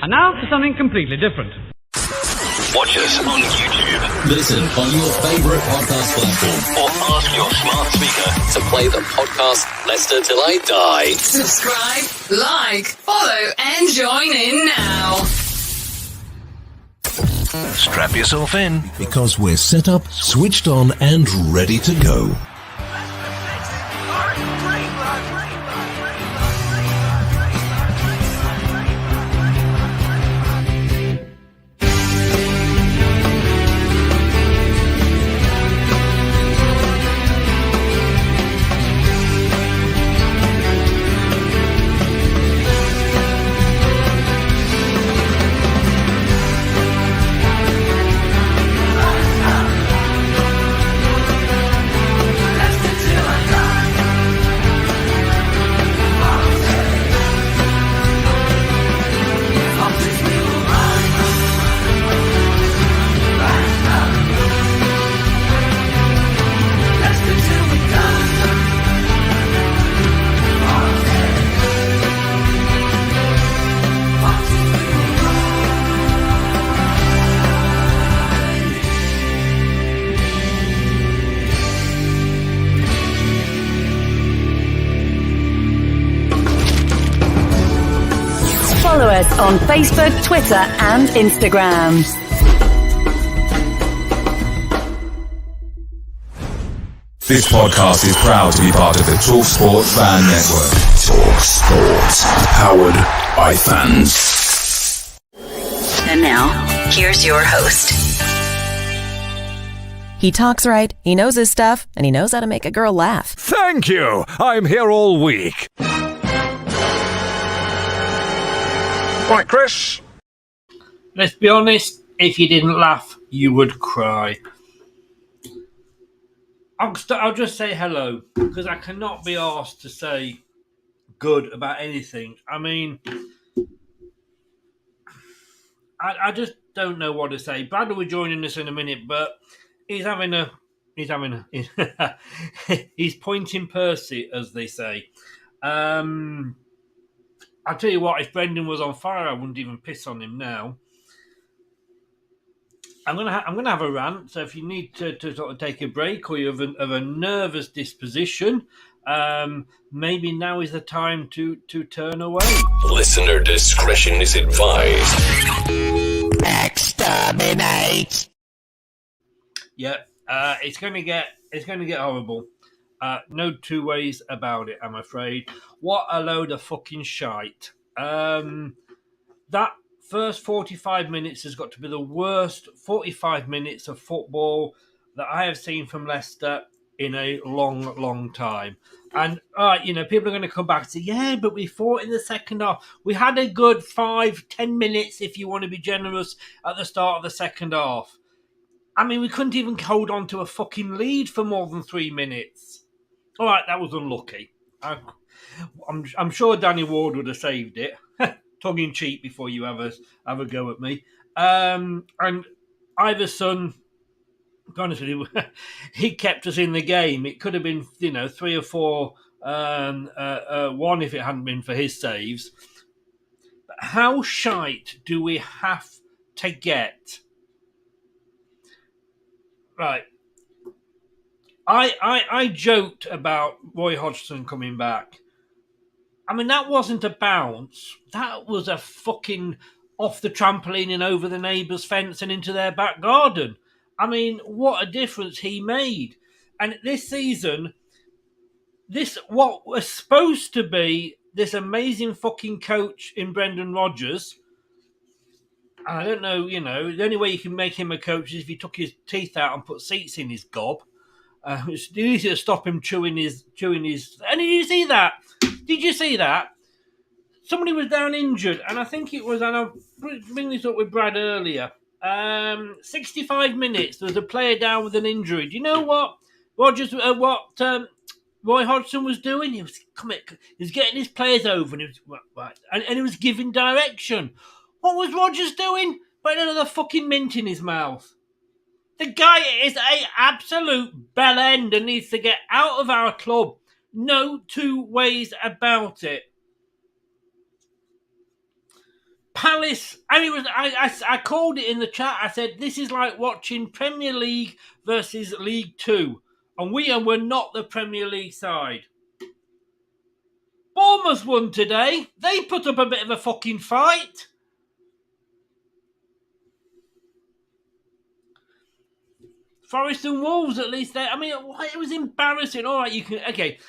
And now for something completely different. Watch us on YouTube. Listen on your favourite podcast platform. Or ask your smart speaker To play the podcast Leicester Till I Die. Subscribe, like, follow, and join in now. strap yourself in. Because we're set up, switched on, and ready to go. Follow us on Facebook, Twitter, and Instagram. This podcast is proud to be part of the Talk Sport Fan Network. Talk Sport, powered by fans. And now, here's your host. He talks right, he knows his stuff, and he knows how to make a girl laugh. Thank you. I'm here all week. Right, Chris. Let's be honest, if you didn't laugh, you would cry. I'll just say hello, because I cannot be asked to say good about anything. I mean, I just don't know what to say. Brad will be joining us in a minute, but he's pointing Percy, as they say. I'll tell you what, if Brendan was on fire, I wouldn't even piss on him now. I'm gonna have a rant, so if you need to sort of take a break or you're of a nervous disposition, maybe now is the time to turn away. Listener discretion is advised. Exterminate! Yeah, it's gonna get horrible. No two ways about it, I'm afraid. What a load of fucking shite. That first 45 minutes has got to be the worst 45 minutes of football that I have seen from Leicester in a long, long time. And, people are going to come back and say, yeah, but we fought in the second half. We had a good 5-10 minutes, if you want to be generous, at the start of the second half. I mean, we couldn't even hold on to a fucking lead for more than 3 minutes. All right, that was unlucky. I'm sure Danny Ward would have saved it, tongue in cheek, before you have a go at me. And Iverson, to be honest with you, he kept us in the game. It could have been 3 or 4 1 if it hadn't been for his saves. But how shite do we have to get? Right. I joked about Roy Hodgson coming back. I mean, that wasn't a bounce. That was a fucking off the trampoline and over the neighbour's fence and into their back garden. I mean, what a difference he made. And this season, what was supposed to be this amazing fucking coach in Brendan Rodgers, I don't know, the only way you can make him a coach is if he took his teeth out and put seats in his gob. It's easy to stop him chewing his. And did you see that? Did you see that? Somebody was down injured, and I think it was. And I'll bring this up with Brad earlier. 65 minutes. There was a player down with an injury. Do you know what Rodgers? Roy Hodgson was doing? He was getting his players over, and he was giving direction. What was Rodgers doing? Putting another fucking mint in his mouth. The guy is an absolute bell end and needs to get out of our club. No two ways about it. Palace, I mean, I called it in the chat. I said, this is like watching Premier League versus League Two. And we were not the Premier League side. Bournemouth won today. They put up a bit of a fucking fight. Forest and Wolves, at least, it was embarrassing. All right, okay.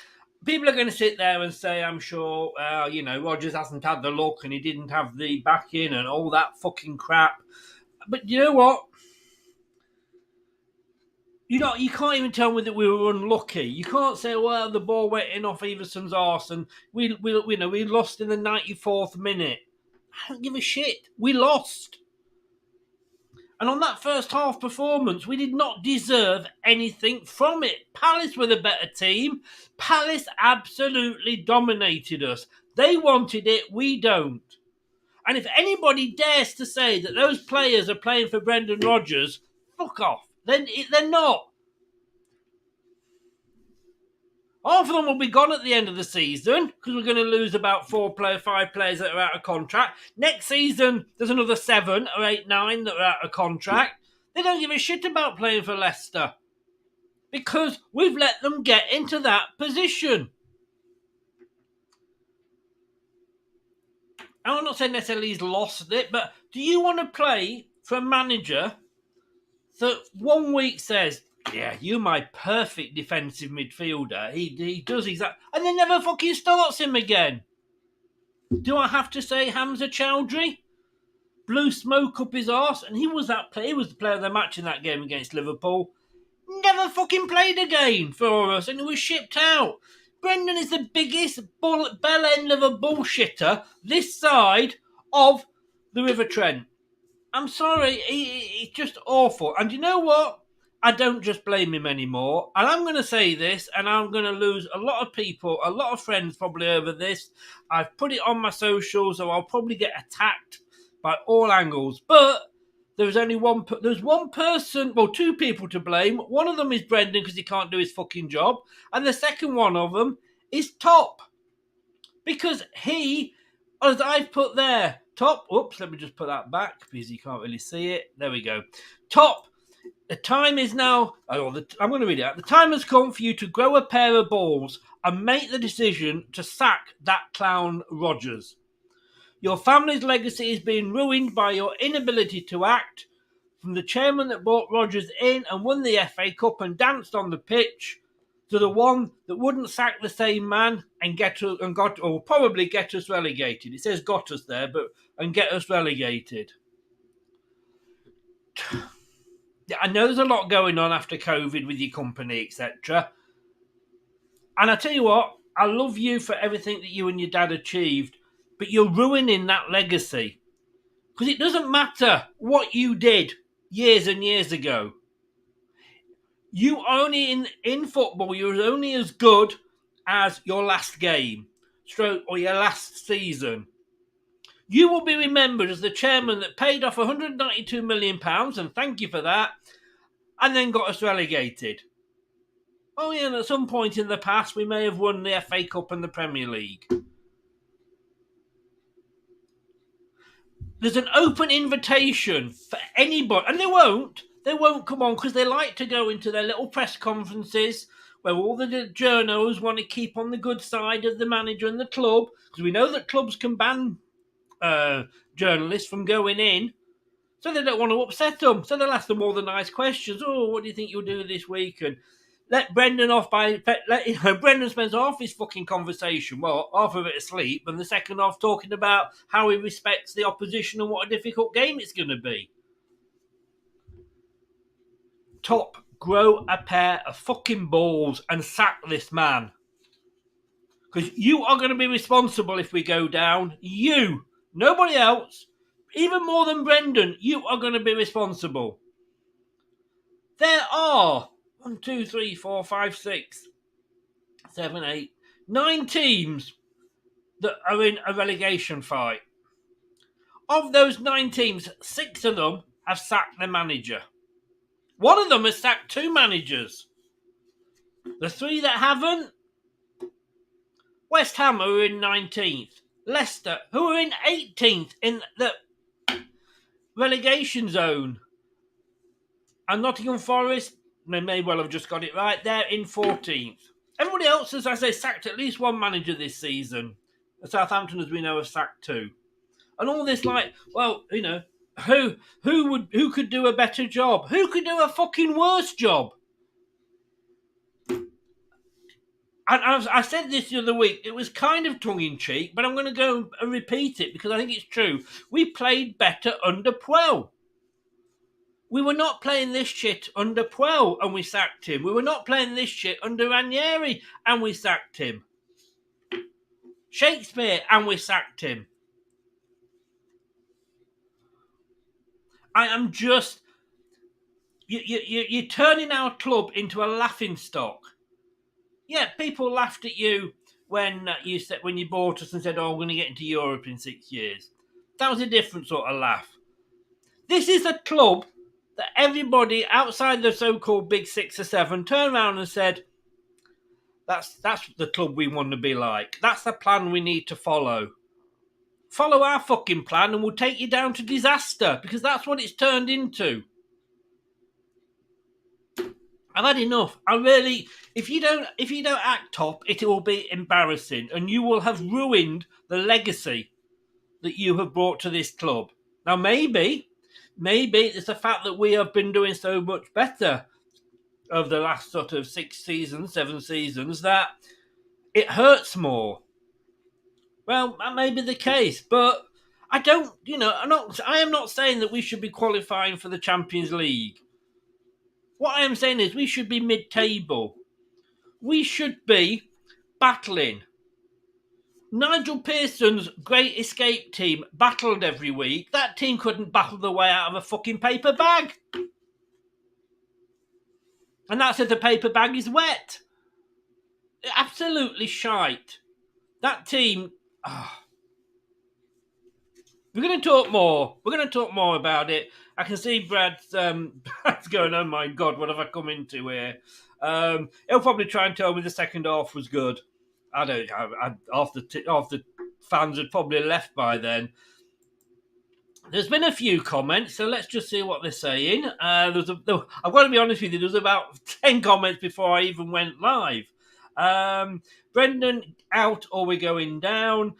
People are going to sit there and say, I'm sure, Rodgers hasn't had the luck and he didn't have the backing and all that fucking crap. But you know what? You can't even tell me that we were unlucky. You can't say, well, the ball went in off Everson's arse and we lost in the 94th minute. I don't give a shit. We lost. And on that first half performance, we did not deserve anything from it. Palace were the better team. Palace absolutely dominated us. They wanted it, we don't. And if anybody dares to say that those players are playing for Brendan Rodgers, fuck off. They're not. Half of them will be gone at the end of the season because we're going to lose about 5 players that are out of contract. Next season, there's another 7 or 8, 9 that are out of contract. They don't give a shit about playing for Leicester because we've let them get into that position. I'm not saying necessarily he's lost it, but do you want to play for a manager that 1 week says, yeah, you're my perfect defensive midfielder. He does exactly, and then never fucking starts him again. Do I have to say Hamza Chowdhury blew smoke up his arse, and he was the player of the match in that game against Liverpool. Never fucking played again for us, and he was shipped out. Brendan is the biggest bell end of a bullshitter this side of the River Trent. I'm sorry, he's just awful. And you know what? I don't just blame him anymore. And I'm going to say this, and I'm going to lose a lot of people, a lot of friends probably over this. I've put it on my socials, so I'll probably get attacked by all angles. But there's only one person, well, 2 people to blame. One of them is Brendan because he can't do his fucking job. And the second one of them is Top. Because he, as I've put there, Top, let me just put that back because you can't really see it. There we go. Top. The time is now, I'm going to read it out. The time has come for you to grow a pair of balls and make the decision to sack that clown Rodgers. Your family's legacy is being ruined by your inability to act. From the chairman that brought Rodgers in and won the FA Cup and danced on the pitch, to the one that wouldn't sack the same man and probably get us relegated. It says got us there, and get us relegated. I know there's a lot going on after COVID with your company, etc. And I tell you what, I love you for everything that you and your dad achieved, but you're ruining that legacy. Because it doesn't matter what you did years and years ago. You only in football, you're only as good as your last game, or your last season. You will be remembered as the chairman that paid off £192 million, and thank you for that, and then got us relegated. Oh yeah, and at some point in the past, we may have won the FA Cup and the Premier League. There's an open invitation for anybody, and they won't come on because they like to go into their little press conferences where all the journos want to keep on the good side of the manager and the club, because we know that clubs can ban journalists from going in, so they don't want to upset them. So they'll ask them all the nice questions. Oh, what do you think you'll do this week? And let Brendan off Brendan spends half his fucking conversation, well, half of it asleep, and the second half talking about how he respects the opposition and what a difficult game it's going to be. Top, grow a pair of fucking balls and sack this man. Because you are going to be responsible if we go down. You. Nobody else. Even more than Brendan. You are going to be responsible. There are 1, 2, 3, 4, 5, 6, 7, 8, 9 teams that are in a relegation fight. Of those 9 teams, 6 of them have sacked their manager. One of them has sacked 2 managers. The 3 that haven't, West Ham, who are in 19th. Leicester, who are in 18th, relegation zone. And Nottingham Forest, they may well have just got it right, they're in 14th. Everybody else has, as I say, sacked at least one manager this season. Southampton, as we know, have sacked 2. And all this well, who could do a better job? Who could do a fucking worse job? And I said this the other week, it was kind of tongue-in-cheek, but I'm going to go and repeat it because I think it's true. We played better under Puel. We were not playing this shit under Puel and we sacked him. We were not playing this shit under Ranieri and we sacked him. Shakespeare and we sacked him. I am just... You're turning our club into a laughingstock. Yeah, people laughed at you when you bought us and said, "Oh, we're going to get into Europe in 6 years." That was a different sort of laugh. This is a club that everybody outside the so-called big 6 or 7 turned around and said, "That's the club we want to be like. That's the plan we need to follow. Follow our fucking plan, and we'll take you down to disaster," because that's what it's turned into. I've had enough. If you don't act top, it will be embarrassing, and you will have ruined the legacy that you have brought to this club. Now, maybe it's the fact that we have been doing so much better over the last sort of 7 seasons, that it hurts more. Well, that may be the case, but I am not saying that we should be qualifying for the Champions League. What I am saying is we should be mid-table. We should be battling. Nigel Pearson's Great Escape team battled every week. That team couldn't battle their way out of a fucking paper bag. And that's if the paper bag is wet. Absolutely shite. That team... We're going to talk more. We're going to talk more about it. I can see Brad's going, "Oh my God, what have I come into here?" He'll probably try and tell me the second half was good. I don't know. Half the fans had probably left by then. There's been a few comments, so let's just see what they're saying. I've got to be honest with you, there was about 10 comments before I even went live. Brendan, out or we're going down.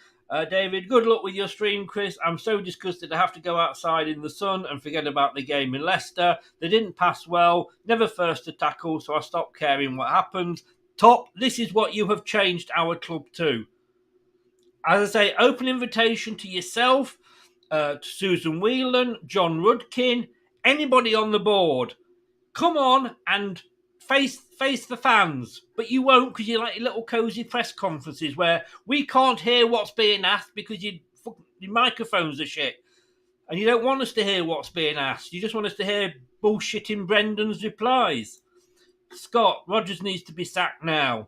David, good luck with your stream, Chris. I'm so disgusted to have to go outside in the sun and forget about the game in Leicester. They didn't pass well, never first to tackle, so I stopped caring what happened. Top, this is what you have changed our club to. As I say, open invitation to yourself, to Susan Whelan, John Rudkin, anybody on the board. Come on and face the fans, but you won't, because you like your little cosy press conferences where we can't hear what's being asked because your microphones are shit, and you don't want us to hear what's being asked. You just want us to hear bullshitting Brendan's replies. Scott, Rodgers needs to be sacked now.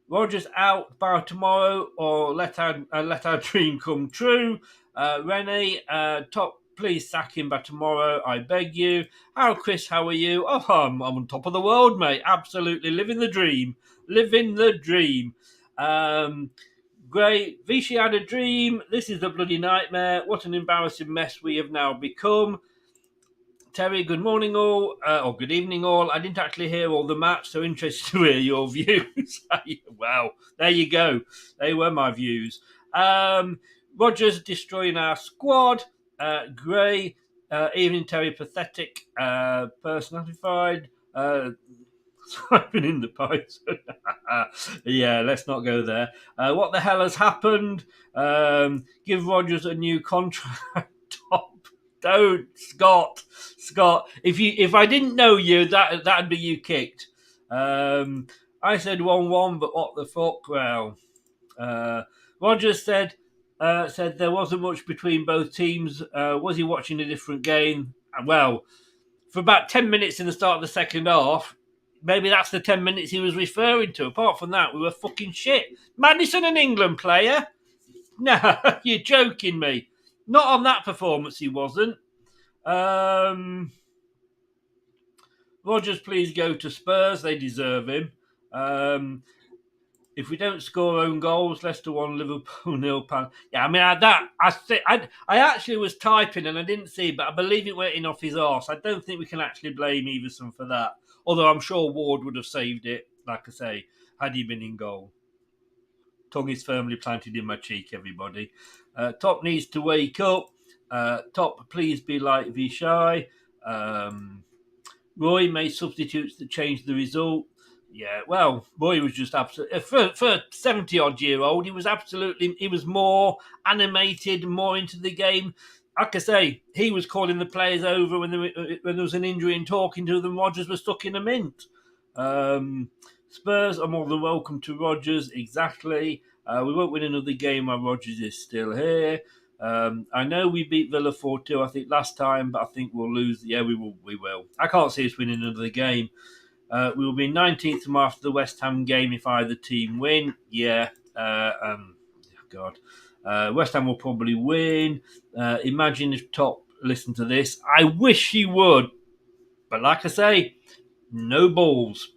Rodgers out by tomorrow, or let our dream come true. Renee, top. Please sack him by tomorrow, I beg you. Chris, how are you? Oh, I'm on top of the world, mate. Absolutely. Living the dream. Great. Vichy had a dream. This is a bloody nightmare. What an embarrassing mess we have now become. Terry, good morning all, or good evening all. I didn't actually hear all the match, so interested to hear your views. Wow, there you go. They were my views. Rodgers destroying our squad. Gray, evening Terry, pathetic, personified, swiping in the pipes. Yeah, let's not go there. What the hell has happened? Give Rodgers a new contract. Top. Don't, Scott. If I didn't know you, that'd be you kicked. I said 1-1, but what the fuck? Well, Rodgers said there wasn't much between both teams. Was he watching a different game? Well, for about 10 minutes in the start of the second half, maybe that's the 10 minutes he was referring to. Apart from that, we were fucking shit. Madison, an England player? No, you're joking me. Not on that performance, he wasn't. Rodgers, please go to Spurs. They deserve him. If we don't score own goals, Leicester 1, Liverpool 0. Yeah, I mean, I actually was typing and I didn't see, but I believe it went in off his arse. I don't think we can actually blame Everson for that. Although I'm sure Ward would have saved it, like I say, had he been in goal. Tongue is firmly planted in my cheek, everybody. Top needs to wake up. Top, please be light, be shy. Roy made substitutes that changed the result. Yeah, well, Roy was just absolutely... For a 70-odd-year-old, he was more animated, more into the game. Like I say, he was calling the players over when there was an injury and talking to them. Rodgers was stuck in a mint. Spurs are more than welcome to Rodgers, exactly. We won't win another game while Rodgers is still here. I know we beat Villa 4-2, I think, last time, but I think we'll lose. Yeah, we will. I can't see us winning another game. We will be 19th from after the West Ham game if either team win. Yeah. God. West Ham will probably win. Imagine if Top listened to this. I wish he would. But like I say, no balls.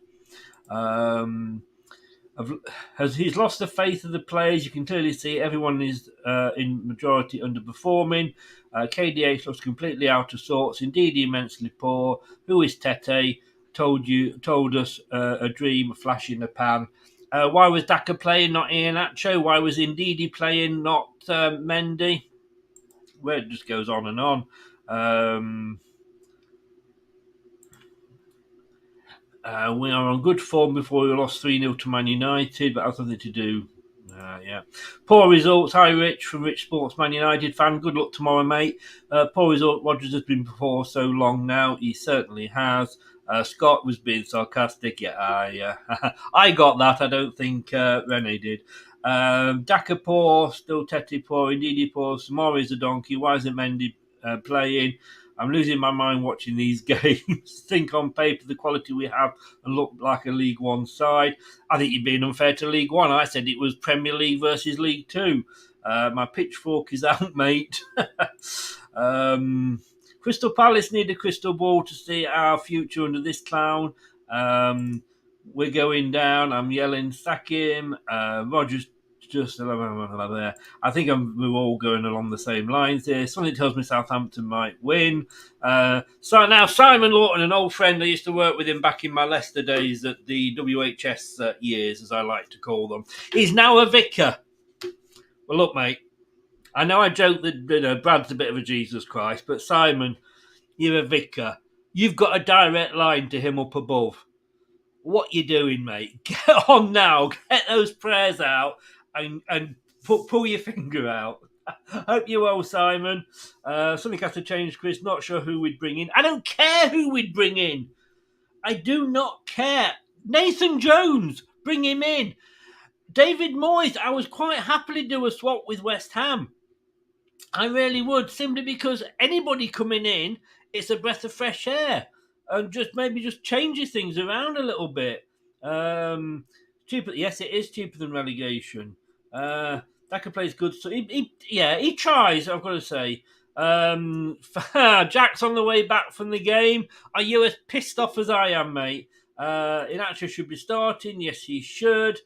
He's lost the faith of the players. You can clearly see everyone is in majority underperforming. KDH looks completely out of sorts. Indeed, immensely poor. Who is Tete? Told us a dream, a flash in the pan. Why was Daka playing, not Iheanacho? Why was Ndidi playing, not Mendy? Well, it just goes on and on. We are on good form before we lost 3-0 to Man United, but has nothing to do. Yeah. Poor results. Hi, Rich, from Rich Sports Man United fan. Good luck tomorrow, mate. Poor result. Rodgers has been poor so long now. He certainly has. Scott was being sarcastic. Yeah, I got that. I don't think Rene did. Daka poor, still Tete poor, Ndidi poor, Samori's a donkey. Why isn't Mendy playing? I'm losing my mind watching these games. Think on paper the quality we have and look like a League One side. I think you're being unfair to League One. I said it was Premier League versus League Two. My pitchfork is out, mate. Crystal Palace need a crystal ball to see our future under this clown. We're going down. I'm yelling, sack him. Rodgers just there. I think we're all going along the same lines here. Something tells me Southampton might win. So now Simon Lawton, an old friend, I used to work with him back in my Leicester days at the WHS years, as I like to call them. He's now a vicar. Well, look, mate, I know I joke that Brad's a bit of a Jesus Christ, but Simon, you're a vicar. You've got a direct line to him up above. What you doing, mate? Get on now. Get those prayers out and pull your finger out. Hope you're well, Simon. Something has to change, Chris. Not sure who we'd bring in. I don't care who we'd bring in. I do not care. Nathan Jones, bring him in. David Moyes, I was quite happily do a swap with West Ham. I really would, simply because anybody coming in, it's a breath of fresh air. And just changes things around a little bit. Cheaper, yes, it is cheaper than relegation. Daka plays good. So he tries. I've got to say. Jack's on the way back from the game. Are you as pissed off as I am, mate? Iheanacho should be starting. Yes, he should.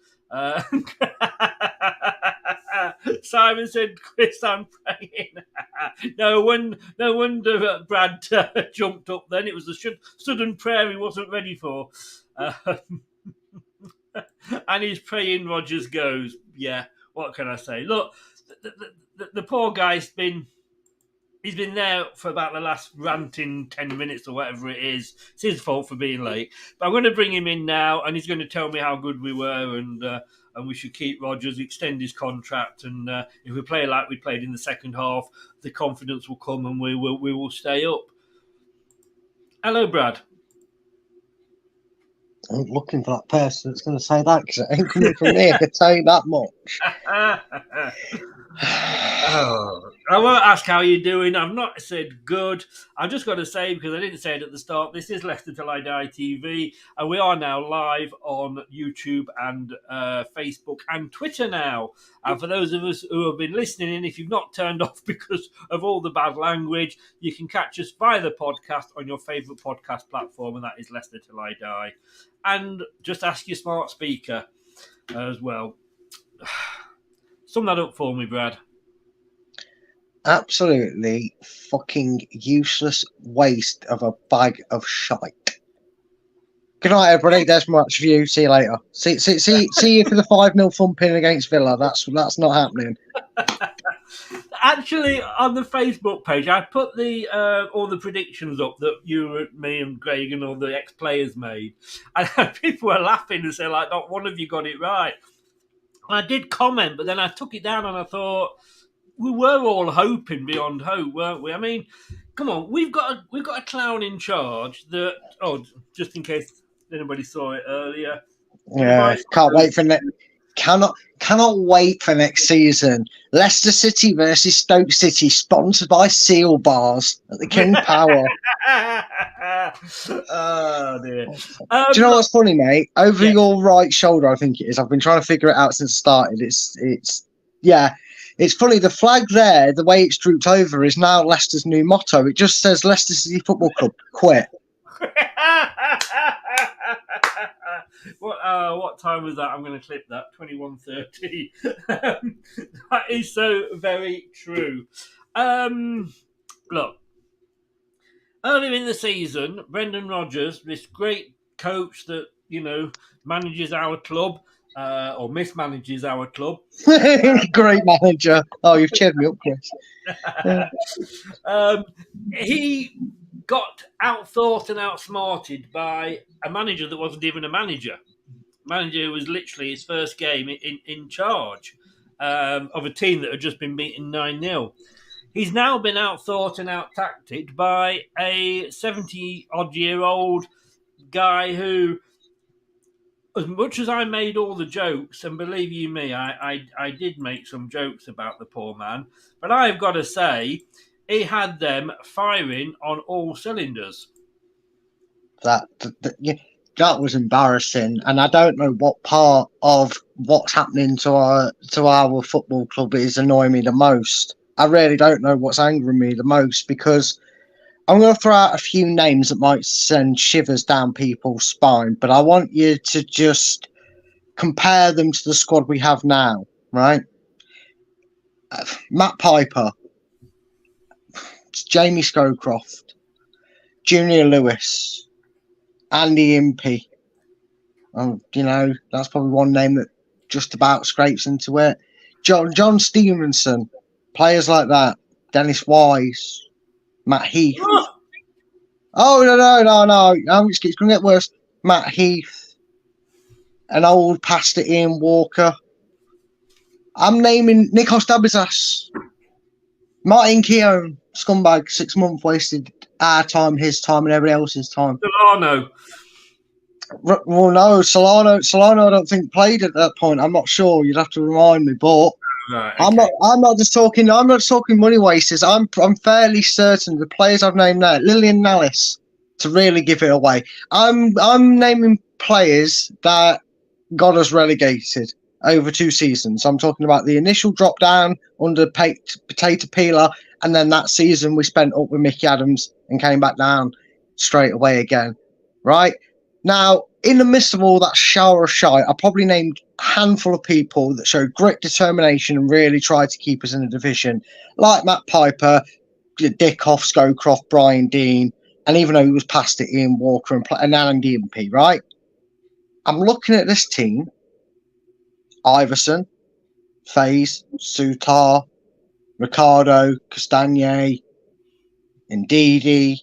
Simon said, "Chris, I'm praying." No wonder Brad jumped up then. It was a sudden prayer he wasn't ready for. And he's praying Rodgers goes. Yeah, what can I say? Look, the poor guy's been there for about the last ranting 10 minutes or whatever it is. It's his fault for being late. But I'm going to bring him in now, and he's going to tell me how good we were, and we should keep Rodgers, extend his contract, and if we play like we played in the second half, the confidence will come and we will stay up. Hello, Brad. I'm looking for that person that's going to say that, because it ain't coming from me, I can tell you that much. I won't ask how you're doing. I've not said good. I've just got to say, because I didn't say it at the start, this is Leicester Till I Die TV, and we are now live on YouTube and Facebook and Twitter now. And for those of us who have been listening in, if you've not turned off because of all the bad language, you can catch us via the podcast on your favourite podcast platform, and that is Leicester Till I Die. And just ask your smart speaker, as well. Sum that up for me, Brad. Absolutely fucking useless waste of a bag of shite. Good night, everybody. There's much for you. See you later. See you for the 5-0 thumping against Villa. That's not happening. Actually, on the Facebook page, I put the all the predictions up that you, me, and Greg and all the ex-players made, and people were laughing and saying, like, not one of you got it right. And I did comment, but then I took it down and I thought we were all hoping beyond hope, weren't we? I mean, come on, we've got a clown in charge that. Oh, just in case anybody saw it earlier. Yeah, can't wait for next. Cannot wait for next season. Leicester City versus Stoke City, sponsored by Seal Bars at the King Power. Oh dear. Do you know what's funny, mate? Over your right shoulder, I think it is. I've been trying to figure it out since it started. It's funny. The flag there, the way it's drooped over, is now Leicester's new motto. It just says Leicester City Football Club, quit. What time was that? I'm going to clip that. 21:30. That is so very true. Look, earlier in the season, Brendan Rodgers, this great coach that manages our club or mismanages our club. Great manager. Oh, you've cheered me up, Chris. He got outthought and outsmarted by a manager that wasn't even a manager. Manager was literally his first game in charge of a team that had just been beaten 9-0. He's now been outthought and out-tacticked by a 70-odd-year-old guy who, as much as I made all the jokes, and believe you me, I did make some jokes about the poor man, but I've got to say, he had them firing on all cylinders. That was embarrassing, and I don't know what part of what's happening to our football club is annoying me the most. I really don't know what's angering me the most, because I'm going to throw out a few names that might send shivers down people's spine, but I want you to just compare them to the squad we have now, right? Matt Piper, Jamie Scowcroft, Junior Lewis, Andy Impey. That's probably one name that just about scrapes into it. John Stevenson, players like that. Dennis Wise, Matt Heath. Oh, no. It's going to get worse. Matt Heath, an old pastor Ian Walker. I'm naming Nikos Dabizas, Martin Keown, scumbag, 6 months wasted our time, his time, and everybody else's time. Solano. Well, no, Solano. I don't think played at that point. I'm not sure. You'd have to remind me, but right, okay. I'm not just talking money wasters. I'm fairly certain the players I've named there, Lillian Nallis, to really give it away. I'm naming players that got us relegated over 2 seasons. I'm talking about the initial drop down under Potato Peeler, and then that season we spent up with Mickey Adams and came back down straight away again. Right? Now, in the midst of all that shower of shite, I probably named a handful of people that showed great determination and really tried to keep us in the division, like Matt Piper, Dickoff, Scowcroft, Brian Dean, and even though he was past it, Ian Walker and Andy Impey, right? I'm looking at this team. Iverson, Faze, Sutar, Ricardo, Castagne, Ndidi,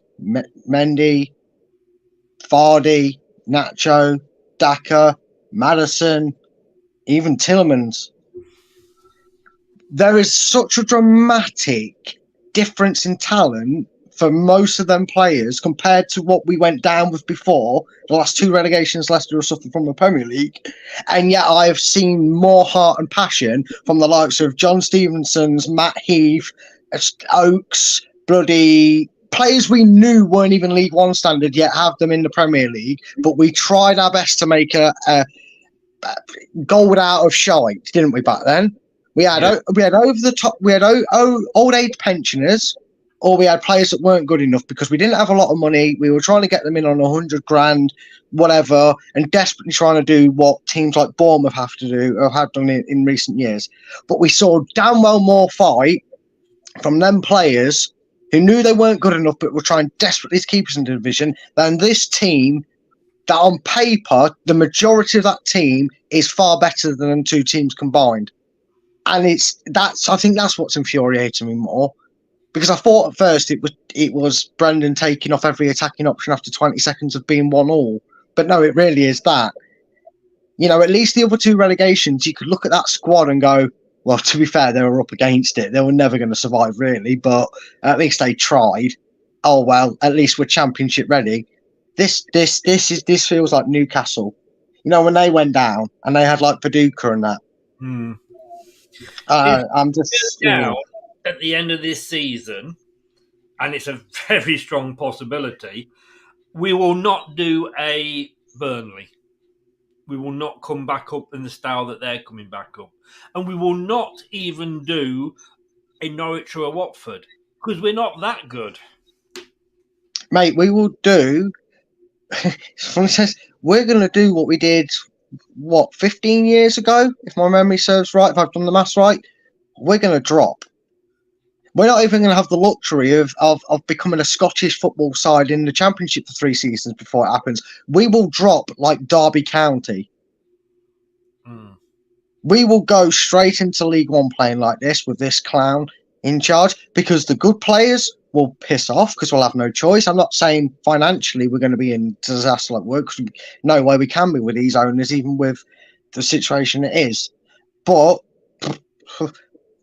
Mendy, Vardy, Nacho, Daka, Madison, even Tielemans. There is such a dramatic difference in talent for most of them players compared to what we went down with before. The last 2 relegations Leicester have suffered from the Premier League. And yet I have seen more heart and passion from the likes of John Stevenson's, Matt Heath, Oakes, bloody players we knew weren't even League One standard, yet have them in the Premier League. But we tried our best to make a gold out of shite, didn't we, back then? We had over the top. We had old age pensioners or we had players that weren't good enough because we didn't have a lot of money. We were trying to get them in on 100 grand, whatever, and desperately trying to do what teams like Bournemouth have to do or have done in recent years. But we saw damn well more fight from them players who knew they weren't good enough but were trying desperately to keep us in the division than this team that on paper, the majority of that team is far better than them two teams combined. And I think that's what's infuriating me more. Because I thought at first it was Brendan taking off every attacking option after 20 seconds of being 1-1. But no, it really is that. At least the other two relegations, you could look at that squad and go, well, to be fair, they were up against it. They were never going to survive, really, but at least they tried. Oh, well, at least we're championship ready. This feels like Newcastle. When they went down and they had like Viduka and that. I'm just... Now, at the end of this season, and it's a very strong possibility, we will not do a Burnley. We will not come back up in the style that they're coming back up. And we will not even do a Norwich or a Watford, because we're not that good. Mate, we will do... Someone says, we're going to do what we did, 15 years ago? If my memory serves right, if I've done the maths right, we're going to drop. We're not even going to have the luxury of becoming a Scottish football side in the Championship for 3 seasons before it happens. We will drop like Derby County. We will go straight into League One playing like this with this clown in charge because the good players will piss off because we'll have no choice. I'm not saying financially we're going to be in disaster like work because no way we can be with these owners, even with the situation it is. But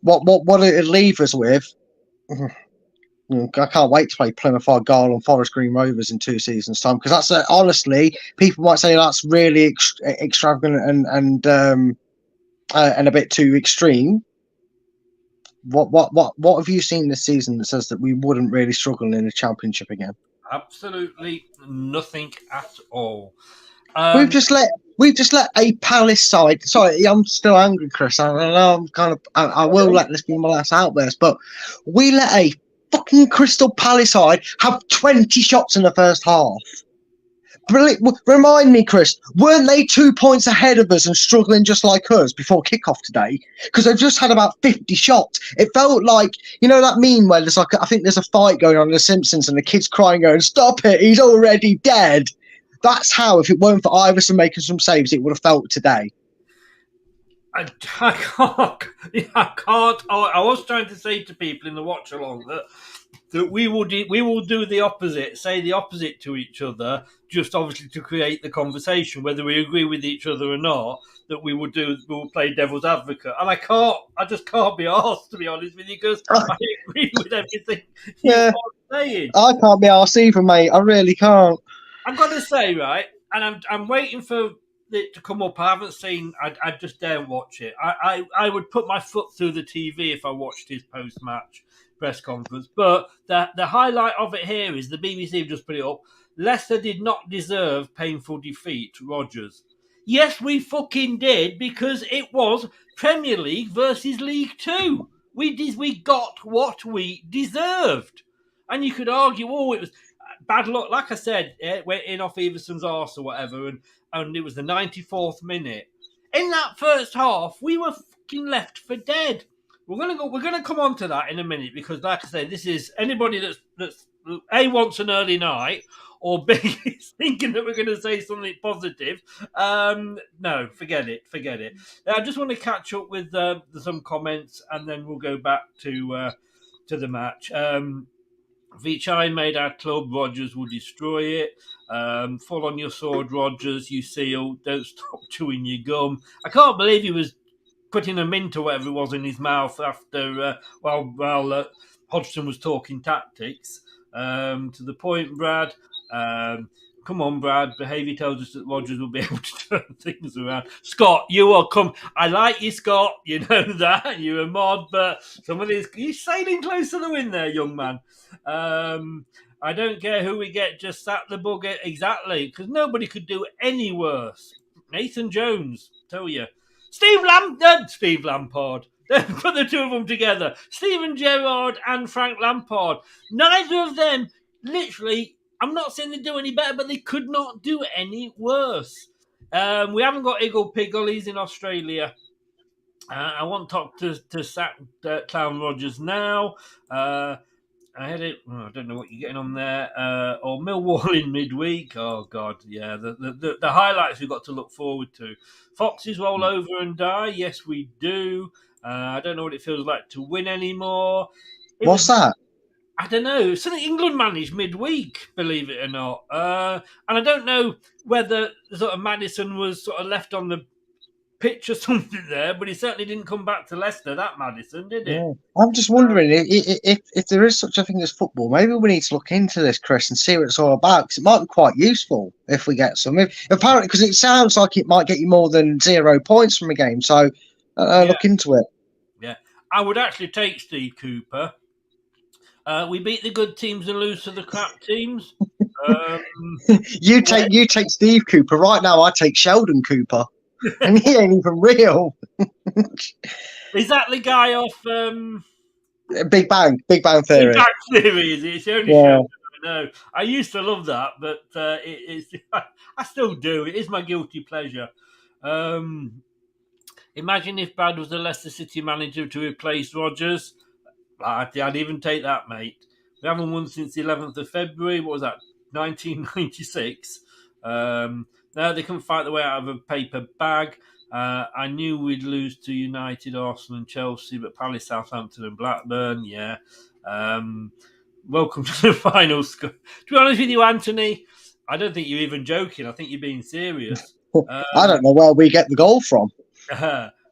what it'll leave us with, I can't wait to play Plymouth Argyle and Forest Green Rovers in 2 seasons' time because that's honestly, people might say that's really extravagant and a bit too extreme. What have you seen this season that says that we wouldn't really struggle in the Championship again? Absolutely nothing at all. We've just let a Palace side. Sorry, I'm still angry, Chris. I know I will let this be my last outburst, but we let a fucking Crystal Palace side have 20 shots in the first half. Remind me, Chris, weren't they 2 points ahead of us and struggling just like us before kickoff today? Because they've just had about 50 shots. It felt like, that meme where there's I think there's a fight going on in The Simpsons and the kid's crying going, "Stop it, he's already dead." That's how, if it weren't for Iverson making some saves, it would have felt today. I can't. I was trying to say to people in the watch along that we will do the opposite, say the opposite to each other, just obviously to create the conversation, whether we agree with each other or not. That we will play devil's advocate, and I just can't be arsed, to be honest with you, because I agree with everything you're saying. I can't be arsed either, mate. I really can't. I've got to say, right, and I'm waiting for it to come up. I haven't seen. I just daren't watch it. I would put my foot through the TV if I watched his post-match press conference. But the highlight of it here is the BBC have just put it up. Leicester did not deserve painful defeat, Rodgers. Yes, we fucking did, because it was Premier League versus League Two. We got what we deserved. And you could argue, it was bad luck. Like I said, it went in off Everson's arse or whatever, and it was the 94th minute. In that first half, we were fucking left for dead. We're gonna come on to that in a minute, because like I said, this is anybody that's A, wants an early night, or B, is thinking that we're going to say something positive. No, forget it. I just want to catch up with some comments, and then we'll go back to the match. Vichai made our club, Rodgers will destroy it. Fall on your sword, Rodgers, you seal. Don't stop chewing your gum. I can't believe he was putting a mint or whatever it was in his mouth after while Hodgson was talking tactics. To the point, Brad. Come on, Brad. Behaviour tells us that Rodgers will be able to turn things around. Scott, you will come. I like you, Scott. You know that. You're a mod, but some of these... You're sailing close to the wind there, young man. I don't care who we get. Just sack the bugger. Exactly. Because nobody could do any worse. Nathan Jones, tell you. Steve Lampard. Put the two of them together. Steven Gerrard and Frank Lampard. Neither of them, literally, I'm not saying they do any better, but they could not do any worse. We haven't got Iggle Piggle. He's in Australia. I want Top to sack Clown Rodgers now. I had it. I don't know what you're getting on there. Or Millwall in midweek. Oh God, yeah. The highlights we've got to look forward to. Foxes roll over and die. Yes, we do. I don't know what it feels like to win anymore. What's that? I don't know. Something England managed midweek, believe it or not. And I don't know whether sort of Maddison was sort of left on the pitch or something there, but he certainly didn't come back to Leicester, that Maddison, did he? Yeah. I'm just wondering if there is such a thing as football, maybe we need to look into this, Chris, and see what it's all about, because it might be quite useful if we get some. Apparently, because it sounds like it might get you more than 0 points from a game, so look into it. Yeah. I would actually take Steve Cooper. We beat the good teams and lose to the crap teams. You take Steve Cooper. Right now, I take Sheldon Cooper. And he ain't even real. Is that the guy off Big Bang Theory? Big Bang Theory, is it? It's the only show I know. I used to love that, but I still do. It is my guilty pleasure. Imagine if Brad was the Leicester City manager to replace Rodgers. I'd even take that, mate. We haven't won since the 11th of February. What was that? 1996. No, they couldn't fight their way out of a paper bag. I knew we'd lose to United, Arsenal and Chelsea, but Palace, Southampton and Blackburn, yeah. Welcome to the final score. To be honest with you, Anthony, I don't think you're even joking. I think you're being serious. I don't know where we get the goal from.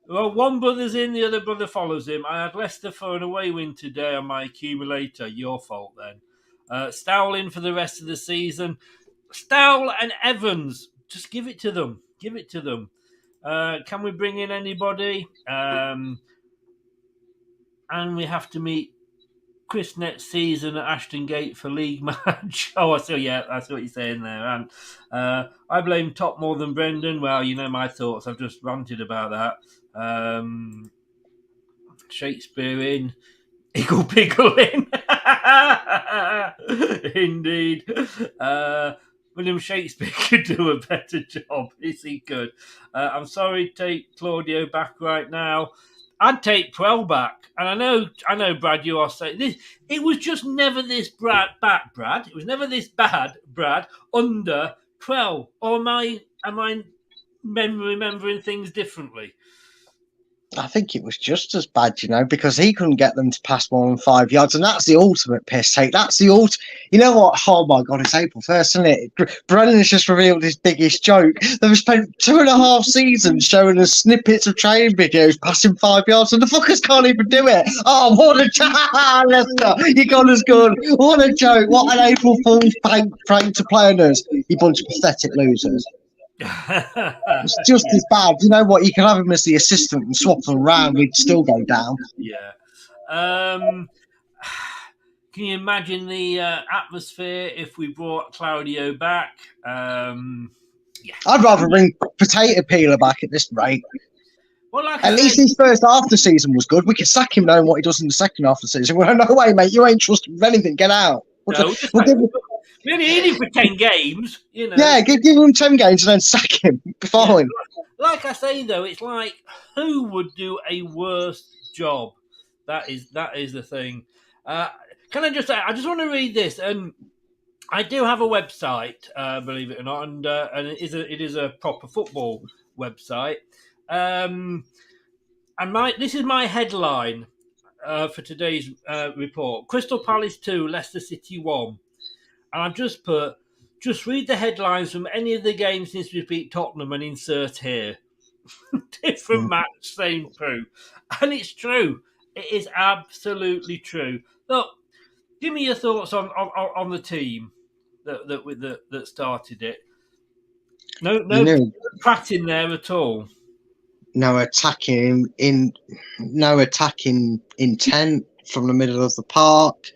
Well, one brother's in, the other brother follows him. I had Leicester for an away win today on my accumulator. Your fault then. Stowell in for the rest of the season. Stowell and Evans. Just give it to them. Give it to them. Can we bring in anybody? And we have to meet Chris next season at Ashton Gate for league match. Oh, I see. Yeah, that's what you're saying there. And I blame Top more than Brendan. Well, you know my thoughts. I've just ranted about that. Shakespeare in. Iggle Piggle in. Indeed. William Shakespeare could do a better job. Yes, he could. I'm sorry to take Claudio back right now. I'd take Prell back. And I know, Brad, you are saying this. It was just never this Brad. It was never this bad, Brad, under Prell. Or am I remembering things differently? I think it was just as bad, because he couldn't get them to pass more than 5 yards, and that's the ultimate piss take. That's the You know what? Oh my God, it's April 1st, isn't it? Brennan's just revealed his biggest joke. They've spent 2.5 seasons showing us snippets of training videos passing 5 yards, and the fuckers can't even do it. Oh, what a joke, Leicester! You got us good. What a joke! What an April Fool's prank to play on us, you bunch of pathetic losers. It's just as bad. You know what? You can have him as the assistant and swap them around. We'd still go down. Yeah. Can you imagine the atmosphere if we brought Claudio back? Yeah. I'd rather bring Potato Peeler back at this rate. Well, at least his first half of the season was good. We could sack him knowing what he does in the second half of the season. Well, no way, mate. You ain't trusted with anything. Get out. We only need him for 10 games, Yeah, give him 10 games and then sack him. Fine. Yeah, like I say, though, it's like, who would do a worse job? That is the thing. Can I just say, I just want to read this, and I do have a website, believe it or not, and it is a proper football website. This is my headline for today's report: Crystal Palace 2, Leicester City 1. And I've just put, just read the headlines from any of the games since we beat Tottenham and insert here. Different match, same crew. And it's true. It is absolutely true. Look, give me your thoughts on the team that started it. No Pratt in there at all. No attacking intent from the middle of the park.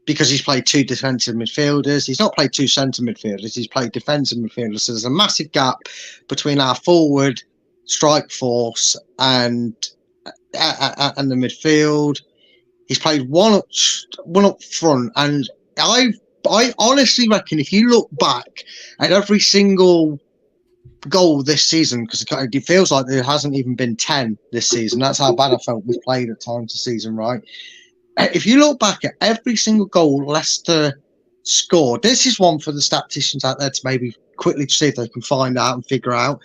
Because he's played 2 defensive midfielders. He's not played 2 centre midfielders. He's played defensive midfielders. So there's a massive gap between our forward strike force and and the midfield. He's played one up front, and I honestly reckon if you look back at every single goal this season, because it feels like there hasn't even been 10 this season. That's how bad I felt we played at times this season, right? If you look back at every single goal Leicester scored, this is one for the statisticians out there to maybe quickly see if they can find out and figure out.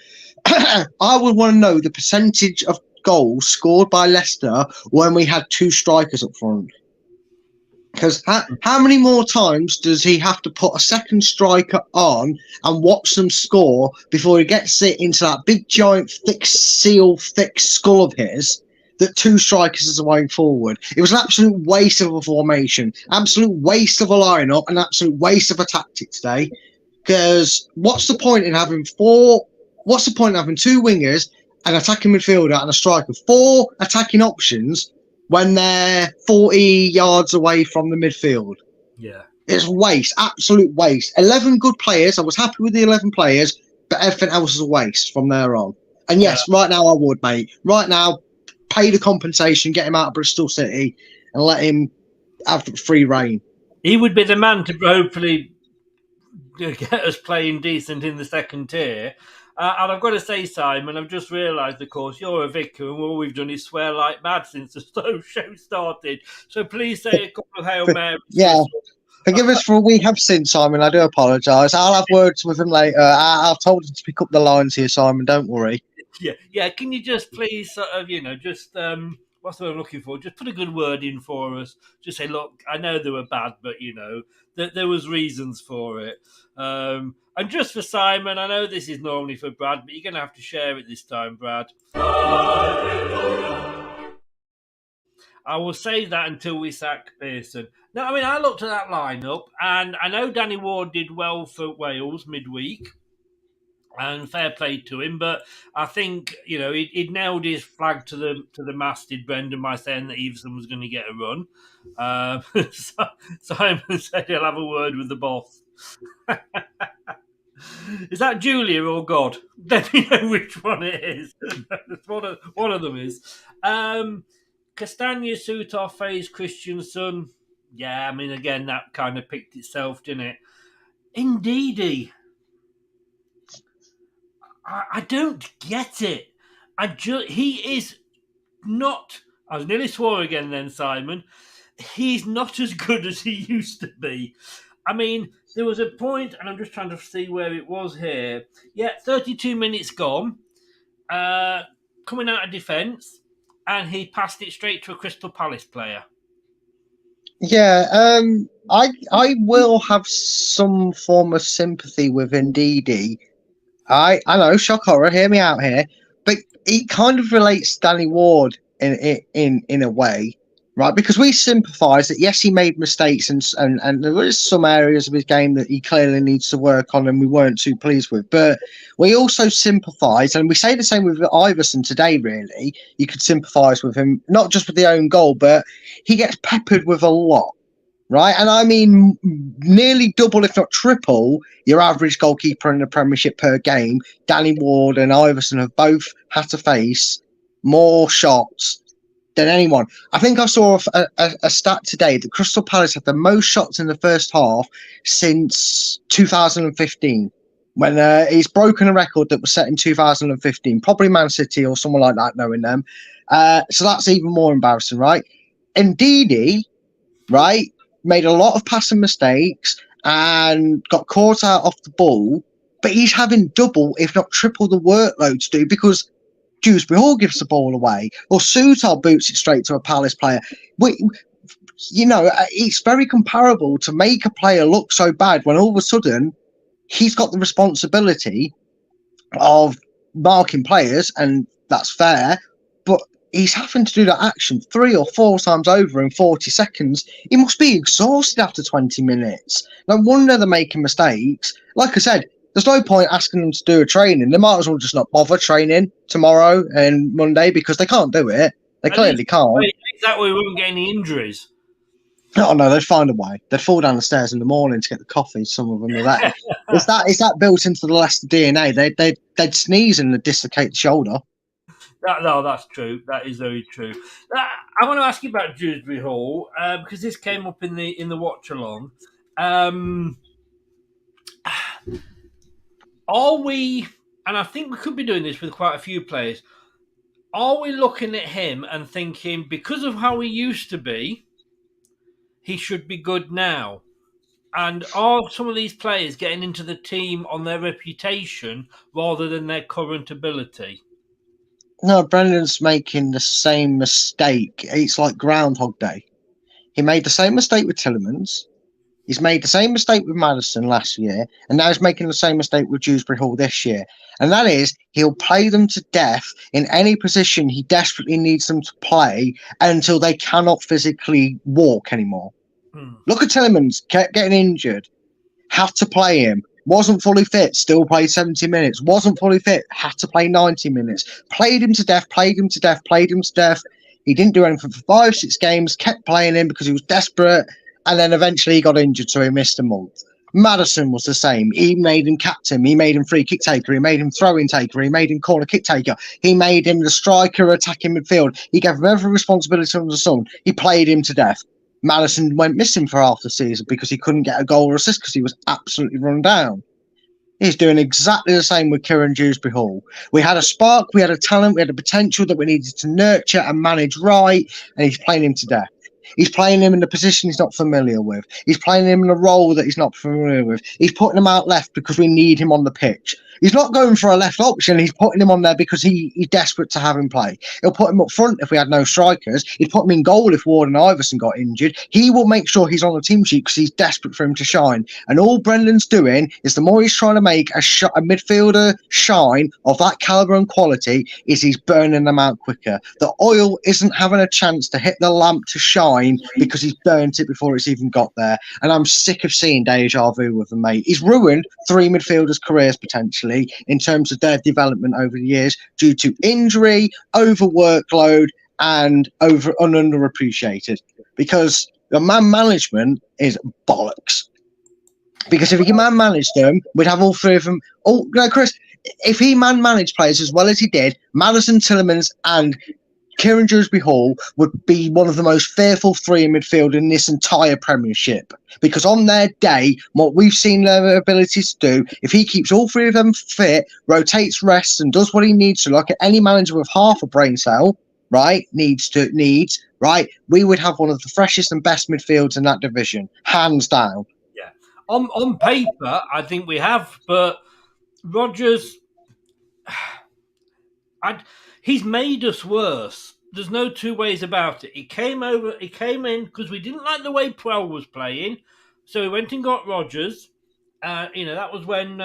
I would want to know the percentage of goals scored by Leicester when we had 2 strikers up front. Because how many more times does he have to put a second striker on and watch them score before he gets it into that big, giant, thick skull of his that 2 strikers is away forward? It was an absolute waste of a formation, absolute waste of a lineup, an absolute waste of a tactic today. Because what's the point in having 2 wingers, an attacking midfielder, and a striker? 4 attacking options when they're 40 yards away from the midfield. Yeah. It's waste, absolute waste. 11 good players. I was happy with the 11 players, but everything else is a waste from there on. And yes, right now I would, mate. Right now, pay the compensation, get him out of Bristol City, and let him have free reign. He would be the man to hopefully get us playing decent in the second tier. And I've got to say, Simon, I've just realised, of course, you're a vicar, and all we've done is swear like mad since the show started. So please say a couple of Hail Marys. Yeah. Forgive us for we have sinned, Simon. I do apologise. I'll have words with him later. I've told him to pick up the lines here, Simon. Don't worry. Yeah. Can you just please sort of, just what's the word I'm looking for? Just put a good word in for us. Just say, look, I know they were bad, but that there was reasons for it. And just for Simon, I know this is normally for Brad, but you're going to have to share it this time, Brad. I will save that until we sack Pearson. No, I mean, I looked at that lineup, and I know Danny Ward did well for Wales midweek, and fair play to him. But I think he'd nailed his flag to the mast, did Brendan, by saying that Everson was going to get a run. Simon said he'll have a word with the boss. Is that Julia or God? Let me know which one it is. one of them is. Castagna, Souttar, Faze, Christensen. Yeah, I mean, again, that kind of picked itself, didn't it? Indeedy. I don't get it. He is not... I was nearly swore again then, Simon. He's not as good as he used to be. I mean, there was a point, and I'm just trying to see where it was here. Yeah, 32 minutes gone, coming out of defence, and he passed it straight to a Crystal Palace player. Yeah, I will have some form of sympathy with Ndidi. I know, shock horror, hear me out here, but it kind of relates to Danny Ward in a way. Right, because we sympathise that yes, he made mistakes and there is some areas of his game that he clearly needs to work on, and we weren't too pleased with. But we also sympathise, and we say the same with Iverson today. Really, you could sympathise with him, not just with the own goal, but he gets peppered with a lot, right? And I mean, nearly double, if not triple, your average goalkeeper in the Premiership per game. Danny Ward and Iverson have both had to face more shots than anyone. I think I saw a stat today that Crystal Palace had the most shots in the first half since 2015, when he's broken a record that was set in 2015, probably Man City or someone like that, knowing them. So that's even more embarrassing, right? Ndidi, right, made a lot of passing mistakes and got caught out off the ball, but he's having double, if not triple, the workload to do because Dewsbury Hall gives the ball away, or Souttar boots it straight to a Palace player. It's very comparable to make a player look so bad when all of a sudden he's got the responsibility of marking players, and that's fair, but he's having to do that action 3 or 4 times over in 40 seconds. He must be exhausted after 20 minutes. No wonder they're making mistakes. Like I said, there's no point asking them to do a training. They might as well just not bother training tomorrow and Monday because they can't do it. They clearly can't. That way we won't get any injuries. Oh no, they'd find a way. They'd fall down the stairs in the morning to get the coffee. Some of them are that. Is that built into the Leicester DNA? They'd sneeze and they'd dislocate the shoulder. That's true. That is very true. I want to ask you about Dewsbury Hall because this came up in the watch along. Are we? And I think we could be doing this with quite a few players. Are we looking at him and thinking because of how he used to be, he should be good now? And are some of these players getting into the team on their reputation rather than their current ability? No, Brendan's making the same mistake. It's like Groundhog Day. He made the same mistake with Tillemans. He's made the same mistake with Maddison last year, and now he's making the same mistake with Dewsbury Hall this year. And that is, he'll play them to death in any position he desperately needs them to play until they cannot physically walk anymore. Look at Tillemans, kept getting injured, had to play him. Wasn't fully fit, still played 70 minutes. Wasn't fully fit, had to play 90 minutes. Played him to death. He didn't do anything for 5-6 games, kept playing him because he was desperate, and then eventually he got injured, so he missed a month. Maddison was the same. He made him captain. He made him free kick taker. He made him throw-in taker. He made him corner kick taker. He made him the striker attacking midfield. He gave him every responsibility under the sun. He played him to death. Maddison went missing for half the season because he couldn't get a goal or assist because he was absolutely run down. He's doing exactly the same with Kieran Dewsbury Hall. We had a spark, we had a talent, we had a potential that we needed to nurture and manage right, and he's playing him to death. He's playing him in a position he's not familiar with. He's playing him in a role that he's not familiar with. He's putting him out left because we need him on the pitch. He's not going for a left option. He's putting him on there because he's desperate to have him play. He'll put him up front if we had no strikers. He'd put him in goal if Ward and Iverson got injured. He will make sure he's on the team sheet because he's desperate for him to shine. And all Brendan's doing is the more he's trying to make a midfielder shine of that calibre and quality is he's burning them out quicker. The oil isn't having a chance to hit the lamp to shine because he's burnt it before it's even got there. And I'm sick of seeing deja vu with him, mate. He's ruined 3 midfielders' careers potentially in terms of their development over the years due to injury, over workload, and underappreciated. Because the man management is bollocks. Because if he can man manage them, we'd have all 3 of them. Oh, no, Chris, if he man managed players as well as he did, Maddison, Tillemans, and Kieran Dewsbury Hall would be one of the most fearful 3 in midfield in this entire Premiership. Because on their day, what we've seen their abilities to do, if he keeps all 3 of them fit, rotates, rests, and does what he needs to, like any manager with half a brain cell, right, needs, right, we would have one of the freshest and best midfields in that division, hands down. Yeah. On paper, I think we have, but Rodgers, he's made us worse. There's no 2 ways about it. He came in because we didn't like the way Prell was playing, so he went and got Rodgers. That was when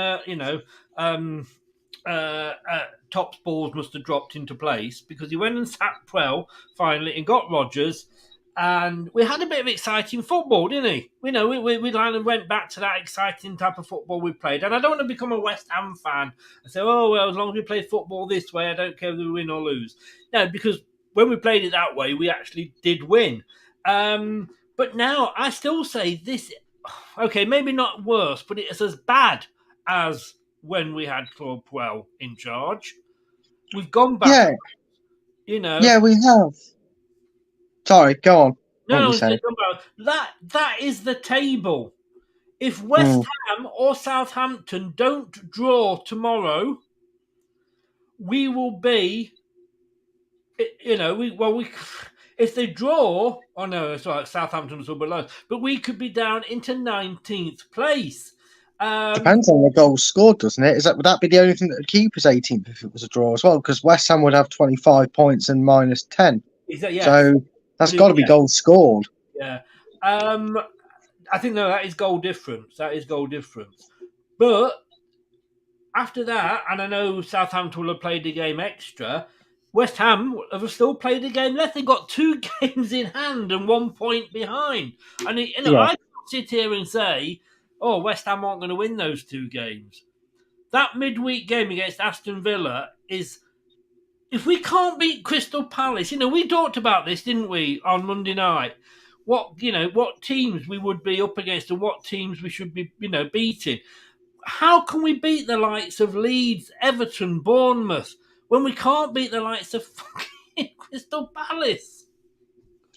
Top's balls must have dropped into place because he went and sacked Prell finally and got Rodgers. And we had a bit of exciting football, didn't he? We kind of went back to that exciting type of football we played. And I don't want to become a West Ham fan and say, oh, well, as long as we play football this way, I don't care if we win or lose. No, because when we played it that way, we actually did win. But now I still say this, okay, maybe not worse, but it's as bad as when we had Claude Puel in charge. We've gone back. Yeah. Yeah, we have. Sorry, go on. No, that is the table. If West Ham or Southampton don't draw tomorrow, we will be, if they draw, oh no, it's right, Southampton's will be low, but we could be down into 19th place. Depends on the goals scored, doesn't it? Would that be the only thing that would keep us 18th if it was a draw as well? Because West Ham would have 25 points and minus 10. So that's got to be goals scored. Yeah. I think, no, that is goal difference. But after that, and I know Southampton will have played a game extra, West Ham have still played a game left. They've got 2 games in hand and 1 point behind. And I can't sit here and say, oh, West Ham aren't going to win those 2 games. That midweek game against Aston Villa is... If we can't beat Crystal Palace, we talked about this, didn't we, on Monday night? What teams we would be up against and what teams we should be, beating. How can we beat the likes of Leeds, Everton, Bournemouth when we can't beat the likes of fucking Crystal Palace.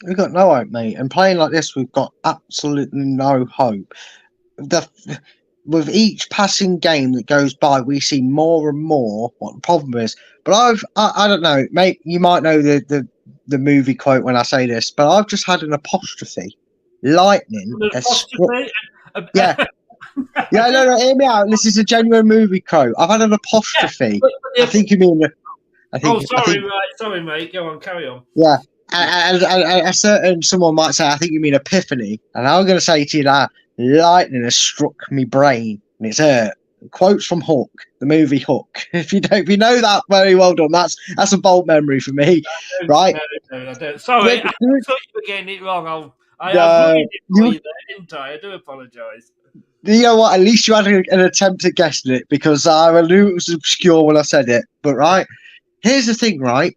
We've got no hope, mate. And playing like this, we've got absolutely no hope. With each passing game that goes by, we see more and more what the problem is. But I don't know, mate. You might know the movie quote when I say this, but I've just had an apostrophe. Lightning. Yeah. Yeah, no, hear me out. This is a genuine movie quote. I've had an apostrophe. I think you mean. Sorry, mate. Go on, carry on. Yeah. A certain someone might say, I think you mean epiphany. And I'm going to say to you that lightning has struck me brain and it's hurt. Quotes from Hook, the movie Hook. If you know that, very well done. That's a bold memory for me, right? No, I don't. Sorry, I thought you were getting it wrong. I ruined it for you there, didn't I? I do apologise. You know what? At least you had an attempt at guessing it, because I knew it was obscure when I said it. But right, here's the thing, right?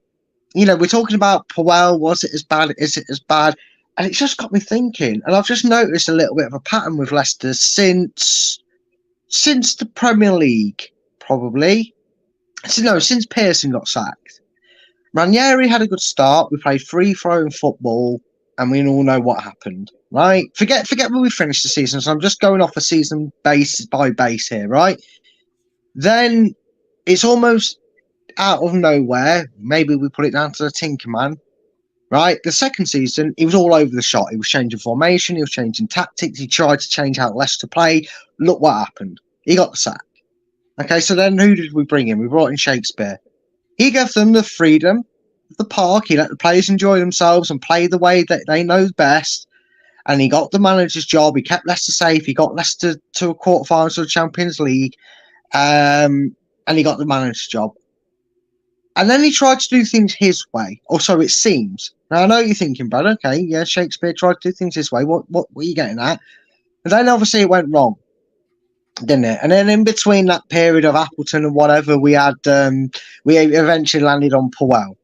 We're talking about Powell. Was it as bad? Is it as bad? And it's just got me thinking. And I've just noticed a little bit of a pattern with Leicester since the Premier League, probably. Since Pearson got sacked. Ranieri had a good start. We played free-flowing football, and we all know what happened, right? Forget where we finished the season. So I'm just going off a season base by base here, right? Then it's almost out of nowhere. Maybe we put it down to the Tinkerman, right? The second season, he was all over the shop. He was changing formation. He was changing tactics. He tried to change how Leicester play. Look what happened. He got the sack. Okay, so then who did we bring in? We brought in Shakespeare. He gave them the freedom of the park. He let the players enjoy themselves and play the way that they know best. And he got the manager's job. He kept Leicester safe. He got Leicester to a quarterfinals of the Champions League. And he got the manager's job. And then he tried to do things his way, or so it seems. Now, I know you're thinking, Brad, okay, yeah, Shakespeare tried to do things his way. What are you getting at? But then, obviously, it went wrong, didn't it? And then in between that period of Appleton and whatever, we eventually landed on Powell.